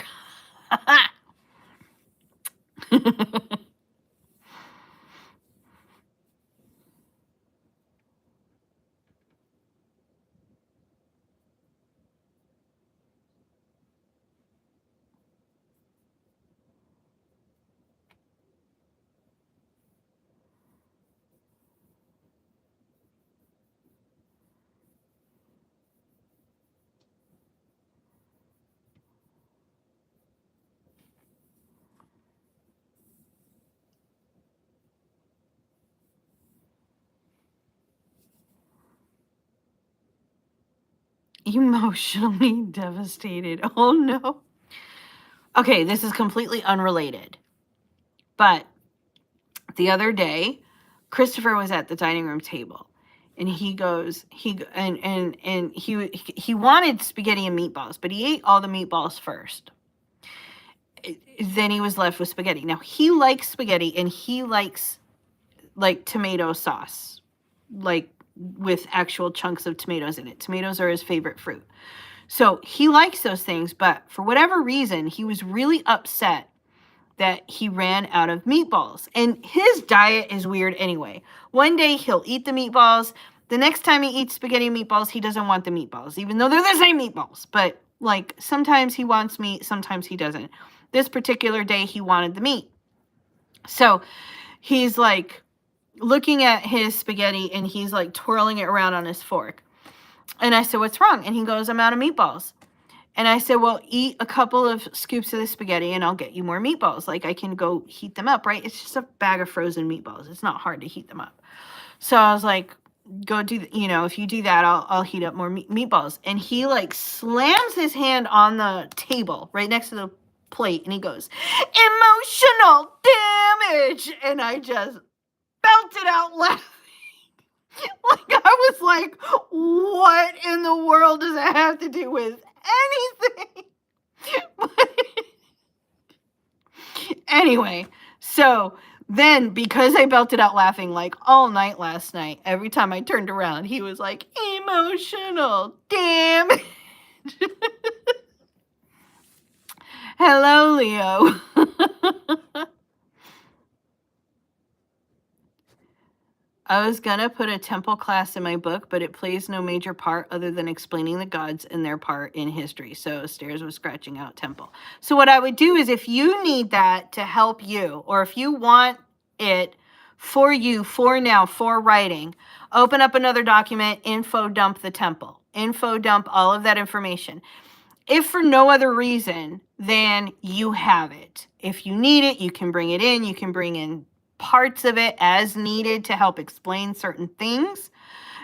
Emotionally devastated. Oh no. Okay, this is completely unrelated. But the other day, Christopher was at the dining room table, and he goes, he wanted spaghetti and meatballs, but he ate all the meatballs first. Then he was left with spaghetti. Now he likes spaghetti, and he likes like tomato sauce, like with actual chunks of tomatoes in it. Tomatoes are his favorite fruit. So he likes those things, but for whatever reason, he was really upset that he ran out of meatballs. And his diet is weird anyway. One day he'll eat the meatballs. The next time he eats spaghetti and meatballs, he doesn't want the meatballs, even though they're the same meatballs. But like sometimes he wants meat, sometimes he doesn't. This particular day he wanted the meat. So he's like looking at his spaghetti and he's like twirling it around on his fork. And I said, what's wrong? And he goes, I'm out of meatballs. And I said, well, eat a couple of scoops of the spaghetti and I'll get you more meatballs. Like I can go heat them up, right? It's just a bag of frozen meatballs. It's not hard to heat them up. So I was like, go do, if you do that, I'll heat up more meatballs. And he like slams his hand on the table right next to the plate and he goes, emotional damage. And I just belted out laughing. Like I was like, what in the world does that have to do with anything? Anyway, so then because I belted out laughing like all night last night, every time I turned around, he was like, emotional damage. Hello, Leo. I was gonna put a temple class in my book, but it plays no major part other than explaining the gods and their part in history. So Stairs was scratching out temple. So what I would do is if you need that to help you, or if you want it for you, for now, for writing, open up another document, info dump the temple, info dump all of that information. If for no other reason, then you have it. If you need it, you can bring it in. You can bring in parts of it as needed to help explain certain things.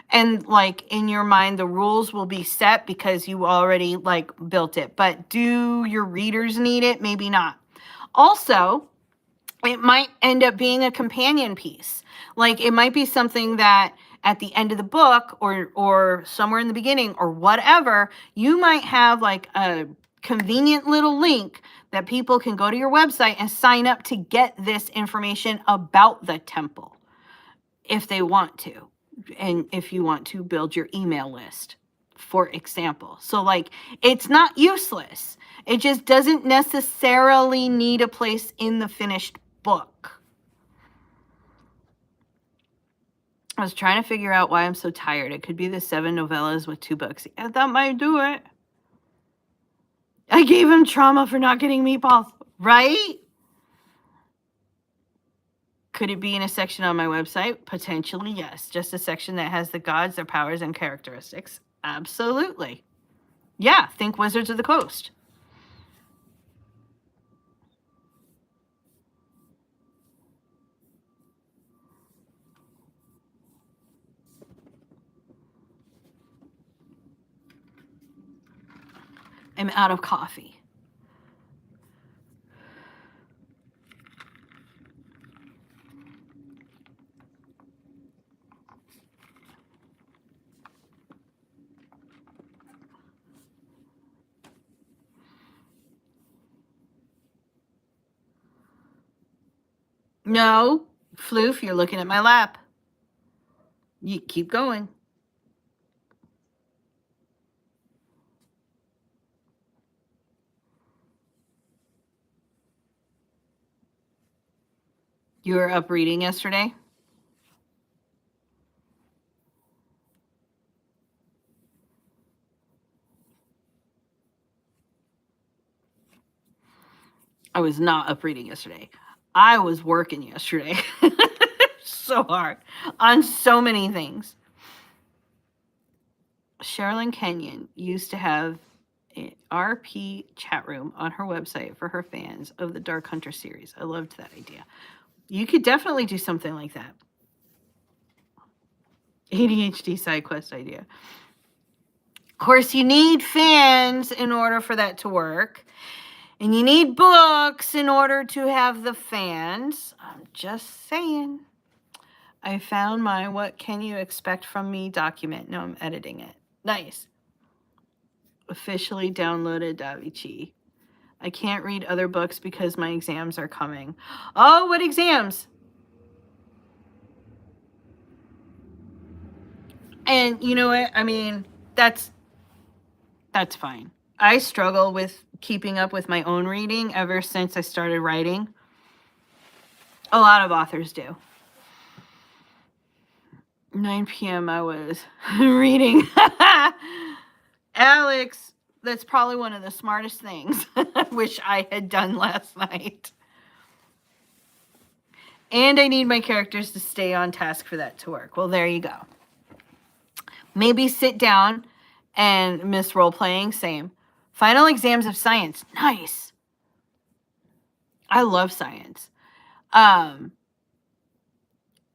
And like in your mind, the rules will be set because you already like built it. But do your readers need it? Maybe not. Also, it might end up being a companion piece. Like it might be something that at the end of the book or somewhere in the beginning or whatever, you might have like a convenient little link that people can go to your website and sign up to get this information about the temple if they want to. And if you want to build your email list, for example. So like, it's not useless. It just doesn't necessarily need a place in the finished book. I was trying to figure out why I'm so tired. It could be the 7 novellas with 2 books. Yeah, that might do it. I gave him trauma for not getting meatballs, right? Could it be in a section on my website? Potentially, yes. Just a section that has the gods, their powers, and characteristics. Absolutely. Yeah, think Wizards of the Coast. am out of coffee. No, Floof, you're looking at my lap. You keep going. You were up reading yesterday? I was not up reading yesterday. I was working yesterday. So hard on so many things. Sherilyn Kenyon used to have an RP chat room on her website for her fans of the Dark Hunter series. I loved that idea. You could definitely do something like that. ADHD side quest idea. Of course, you need fans in order for that to work. And you need books in order to have the fans. I'm just saying. I found my What Can You Expect From Me document. Now I'm editing it. Nice. Officially downloaded DaVinci. I can't read other books because my exams are coming. Oh, what exams? And you know what? I mean, that's fine. I struggle with keeping up with my own reading ever since I started writing. A lot of authors do. 9 p.m. I was reading. Alex, that's probably one of the smartest things I wish I had done last night. And I need my characters to stay on task for that to work. Well, there you go. Maybe sit down and miss role-playing, same. Final exams of science, nice. I love science.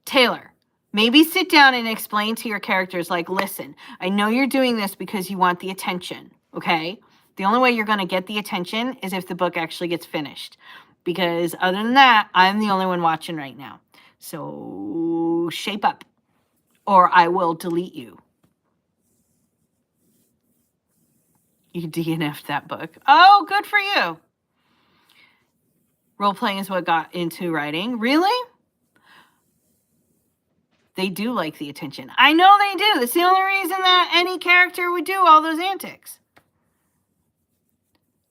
Taylor, maybe sit down and explain to your characters, like, listen, I know you're doing this because you want the attention, okay? The only way you're going to get the attention is if the book actually gets finished. Because other than that, I'm the only one watching right now. So shape up, or I will delete you. You DNF'd that book. Oh, good for you. Role-playing is what got into writing. Really? They do like the attention. I know they do. That's the only reason that any character would do all those antics.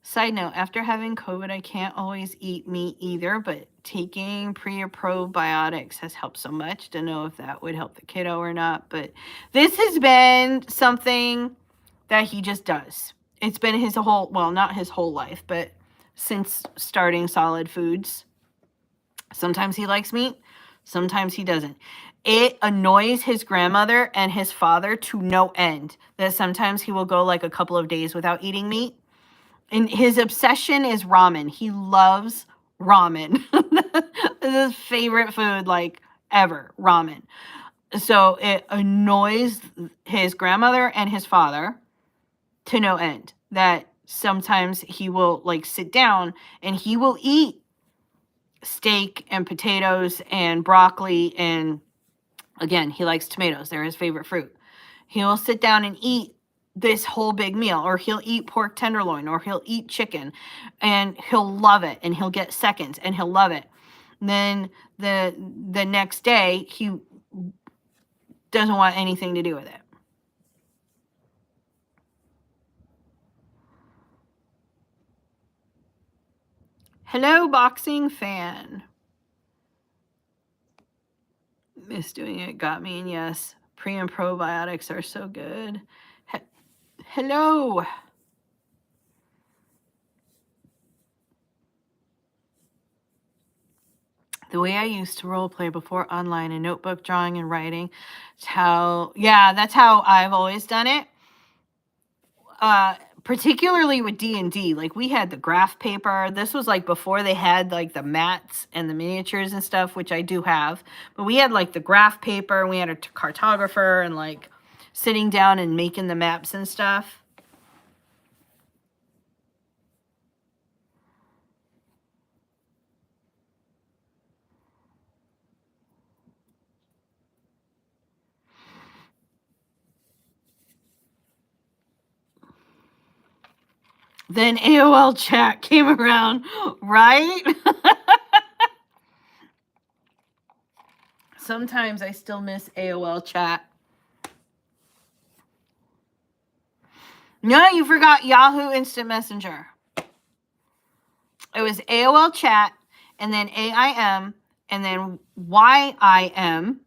Side note, after having COVID, I can't always eat meat either, but taking pre or probiotics has helped so much. Don't know if that would help the kiddo or not, but this has been something that he just does. It's been his whole, well, not his whole life, but since starting Solid Foods. Sometimes he likes meat, sometimes he doesn't. It annoys his grandmother and his father to no end that sometimes he will go like a couple of days without eating meat. And his obsession is ramen. He loves ramen. This is his favorite food, like, ever, ramen. So it annoys his grandmother and his father to no end that sometimes he will, like, sit down and he will eat steak and potatoes and broccoli, and again, he likes tomatoes. They're his favorite fruit. He will sit down and eat this whole big meal, or he'll eat pork tenderloin, or he'll eat chicken, and he'll love it, and he'll get seconds, and he'll love it. And then the next day, he doesn't want anything to do with it. Hello, boxing fan. Miss doing it got me, and yes, pre and probiotics are so good. Hello. The way I used to role play before online and notebook drawing and writing, that's how I've always done it. Particularly with D&D, like, we had the graph paper. This was like before they had like the mats and the miniatures and stuff, which I do have, but we had like the graph paper, and we had a cartographer, and like sitting down and making the maps and stuff. Then AOL chat came around, right? Sometimes I still miss AOL chat. No, you forgot Yahoo Instant Messenger. It was AOL chat, and then AIM, and then YIM,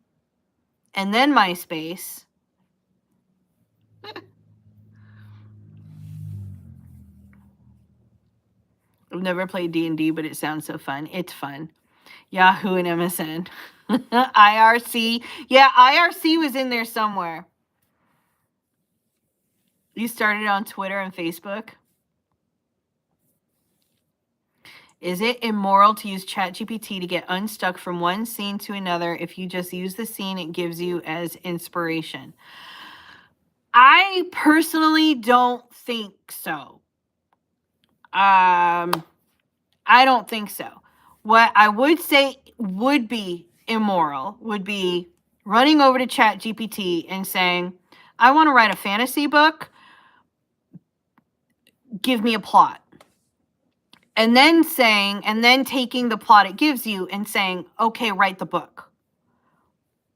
and then MySpace. I've never played D&D, but it sounds so fun. It's fun. Yahoo and MSN. IRC. Yeah, IRC was in there somewhere. You started on Twitter and Facebook. Is it immoral to use ChatGPT to get unstuck from one scene to another if you just use the scene it gives you as inspiration? I personally don't think so. I don't think so. What I would say would be immoral would be running over to ChatGPT and saying, I want to write a fantasy book. Give me a plot. And then taking the plot it gives you and saying, okay, write the book.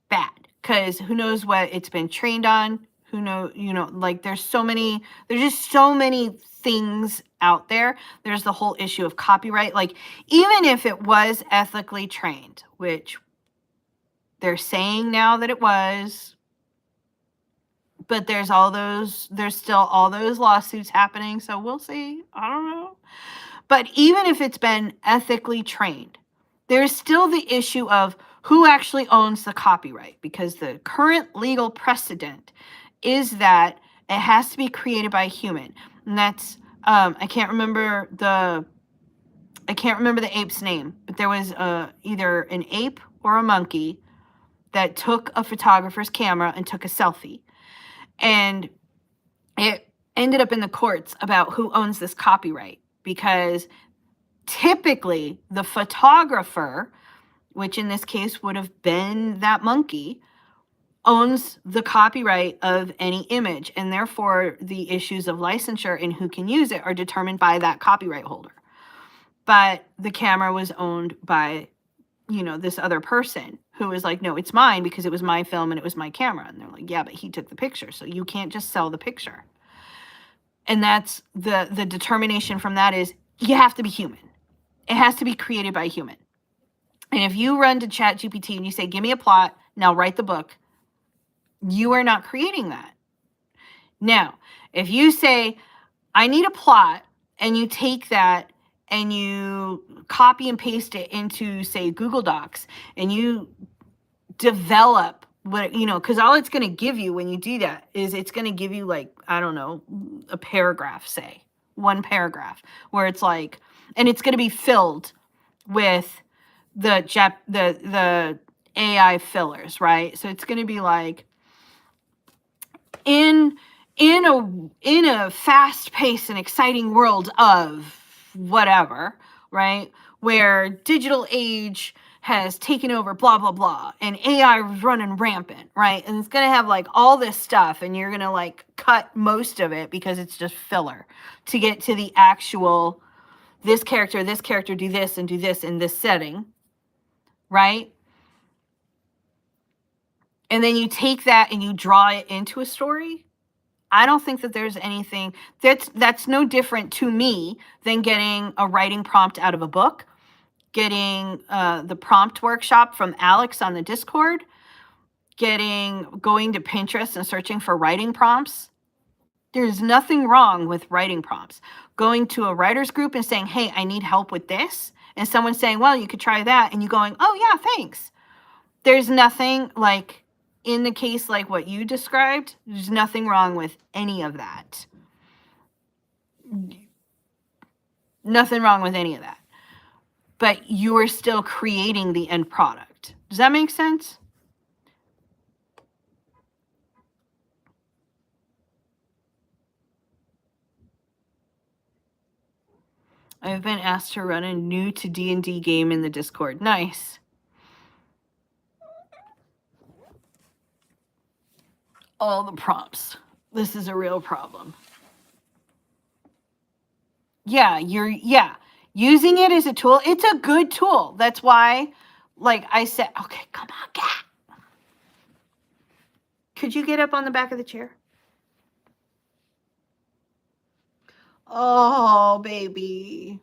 Bad. Because who knows what it's been trained on? Who know, like there's just so many things out there. There's the whole issue of copyright. Like, even if it was ethically trained, which they're saying now that it was, but there's still all those lawsuits happening. So we'll see. I don't know. But even if it's been ethically trained, there's still the issue of who actually owns the copyright, because the current legal precedent is that it has to be created by a human. And that's I can't remember the ape's name, but there was either an ape or a monkey that took a photographer's camera and took a selfie. And it ended up in the courts about who owns this copyright, because typically the photographer, which in this case would have been that monkey, owns the copyright of any image, and therefore the issues of licensure and who can use it are determined by that copyright holder. But the camera was owned by, this other person who was like, no, it's mine because it was my film and it was my camera. And they're like, yeah, but he took the picture, so you can't just sell the picture. And that's the determination from that is you have to be human. It has to be created by a human. And if you run to ChatGPT and you say, give me a plot, now write the book, you are not creating that. Now, if you say, I need a plot, and you take that and you copy and paste it into, say, Google Docs, and you develop what, because all it's going to give you when you do that is it's going to give you, like, I don't know, a paragraph, say, one paragraph, where it's like, and it's going to be filled with the AI fillers, right? So it's going to be like, in a fast-paced and exciting world of whatever, right, where digital age has taken over, blah blah blah, and AI is running rampant, right? And it's gonna have like all this stuff, and you're gonna like cut most of it because it's just filler to get to the actual this character do this and do this in this setting, right? And then you take that and you draw it into a story. I don't think that there's anything that's no different to me than getting a writing prompt out of a book, getting the prompt workshop from Alex on the Discord, going to Pinterest and searching for writing prompts. There's nothing wrong with writing prompts. Going to a writer's group and saying, hey, I need help with this, and someone saying, well, you could try that, and you going, oh yeah, thanks. There's nothing like, in the case like what you described, there's nothing wrong with any of that. Nothing wrong with any of that. But you are still creating the end product. Does that make sense? I've been asked to run a new to D&D game in the Discord. Nice. All the prompts. This is a real problem. Yeah, using it as a tool. It's a good tool. That's why, like I said, okay, come on, cat. Could you get up on the back of the chair? Oh, baby.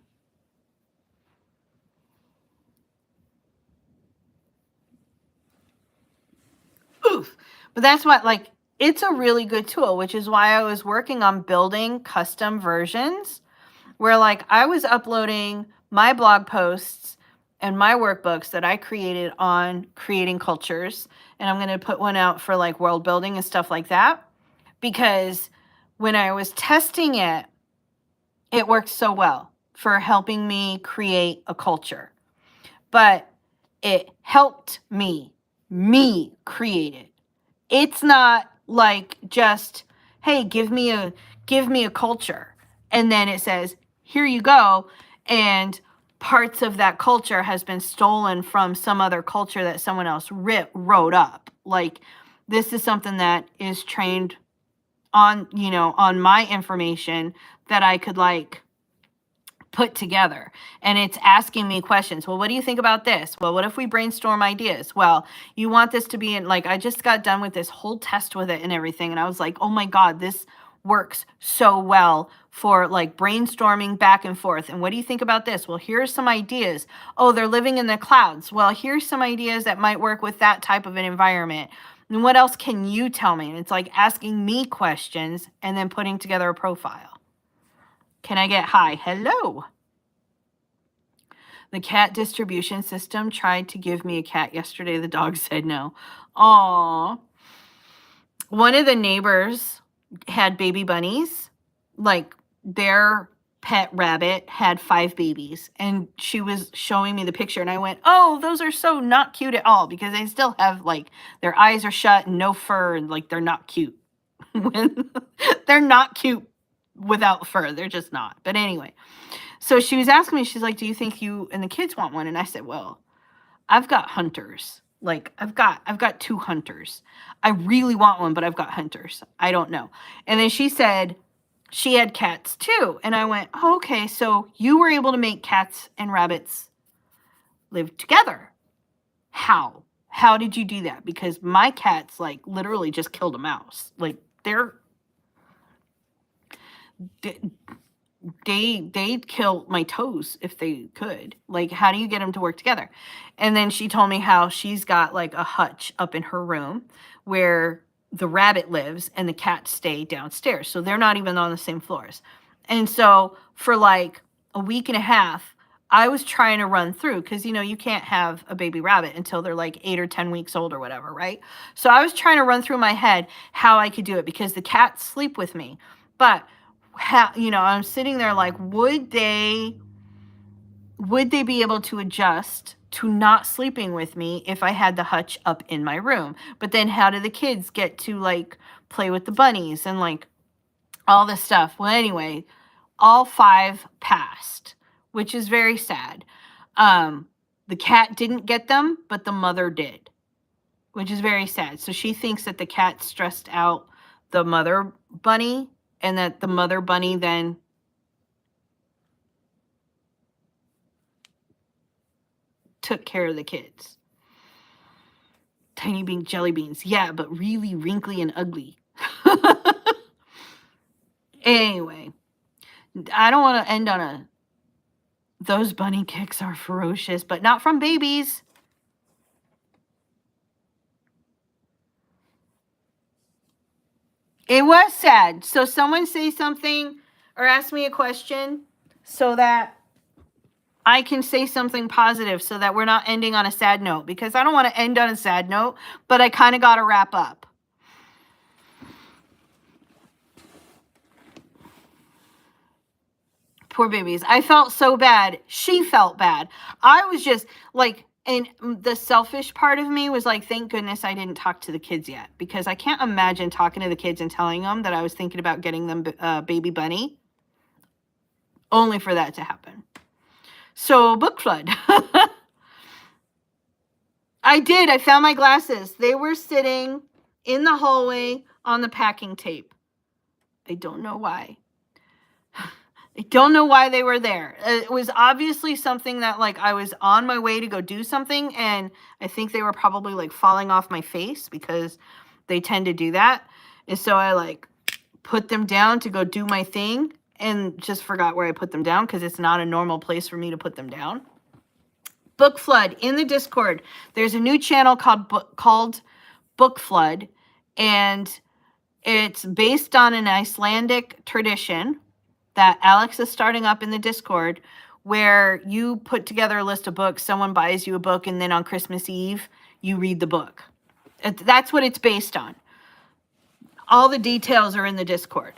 Oof. But that's what, like, it's a really good tool, which is why I was working on building custom versions where, like, I was uploading my blog posts and my workbooks that I created on creating cultures. And I'm going to put one out for like world building and stuff like that. Because when I was testing it, it worked so well for helping me create a culture. But it helped me create it. It's not like just, hey, give me a culture. And then it says, here you go. And parts of that culture has been stolen from some other culture that someone else wrote up. Like, this is something that is trained on, on my information that I could like put together. And it's asking me questions. Well, what do you think about this? Well, what if we brainstorm ideas? Well, you want this to be in, like, I just got done with this whole test with it and everything. And I was like, oh my God, this works so well for like brainstorming back and forth. And what do you think about this? Well, here's some ideas. Oh, they're living in the clouds. Well, here's some ideas that might work with that type of an environment. And what else can you tell me? And it's like asking me questions and then putting together a profile. Can I get hi? Hello. The cat distribution system tried to give me a cat yesterday. The dog said no. Aw. One of the neighbors had baby bunnies. Like, their pet rabbit had 5 babies. And she was showing me the picture. And I went, oh, those are so not cute at all. Because they still have, like, their eyes are shut and no fur. And, like, they're not cute. They're not cute without fur. They're just not. But anyway. So she was asking me, she's like, do you think you and the kids want one? And I said, well, I've got hunters. Like, I've got 2 hunters. I really want one, but I've got hunters. I don't know. And then she said she had cats too. And I went, oh, okay, so you were able to make cats and rabbits live together. How? How did you do that? Because my cats, like, literally just killed a mouse. Like, they'd kill my toes if they could. Like, how do you get them to work together? And then she told me how she's got like a hutch up in her room where the rabbit lives and the cats stay downstairs. So they're not even on the same floors. And so for like a week and a half, I was trying to run through, because, you can't have a baby rabbit until they're like 8 or 10 weeks old or whatever, right? So I was trying to run through my head how I could do it, because the cats sleep with me. But I'm sitting there like, would they be able to adjust to not sleeping with me if I had the hutch up in my room? But then how do the kids get to like play with the bunnies and like all this stuff? Well, anyway, all 5 passed, which is very sad. The cat didn't get them, but the mother did, which is very sad. So she thinks that the cat stressed out the mother bunny, and that the mother bunny then took care of the kids. Tiny bean jelly beans. Yeah, but really wrinkly and ugly. Anyway, I don't want to end on those bunny kicks are ferocious, but not from babies. It was sad. So someone say something or ask me a question so that I can say something positive, so that we're not ending on a sad note, because I don't want to end on a sad note, but I kind of got to wrap up. Poor babies. I felt so bad. She felt bad. I was just like, and the selfish part of me was like, thank goodness I didn't talk to the kids yet, because I can't imagine talking to the kids and telling them that I was thinking about getting them a baby bunny, only for that to happen. So, book flood. I did. I found my glasses. They were sitting in the hallway on the packing tape. I don't know why. I don't know why they were there. It was obviously something that, like, I was on my way to go do something, and I think they were probably, like, falling off my face because they tend to do that. And so I, like, put them down to go do my thing and just forgot where I put them down because it's not a normal place for me to put them down. Book Flood in the Discord. There's a new channel called Book Flood, and it's based on an Icelandic tradition that Alex is starting up in the Discord, where you put together a list of books, someone buys you a book, and then on Christmas Eve, you read the book. That's what it's based on. All the details are in the Discord.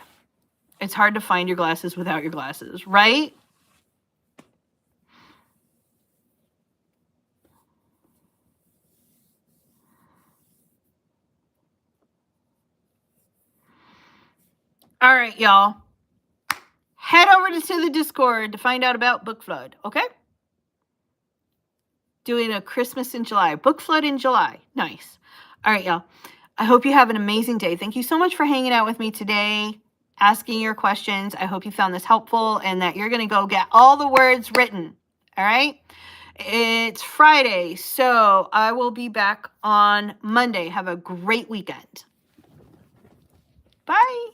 It's hard to find your glasses without your glasses, right? All right, y'all. Head over to the Discord to find out about Book Flood, okay? Doing a Christmas in July. Book Flood in July. Nice. All right, y'all. I hope you have an amazing day. Thank you so much for hanging out with me today, asking your questions. I hope you found this helpful and that you're going to go get all the words written, all right? It's Friday, so I will be back on Monday. Have a great weekend. Bye.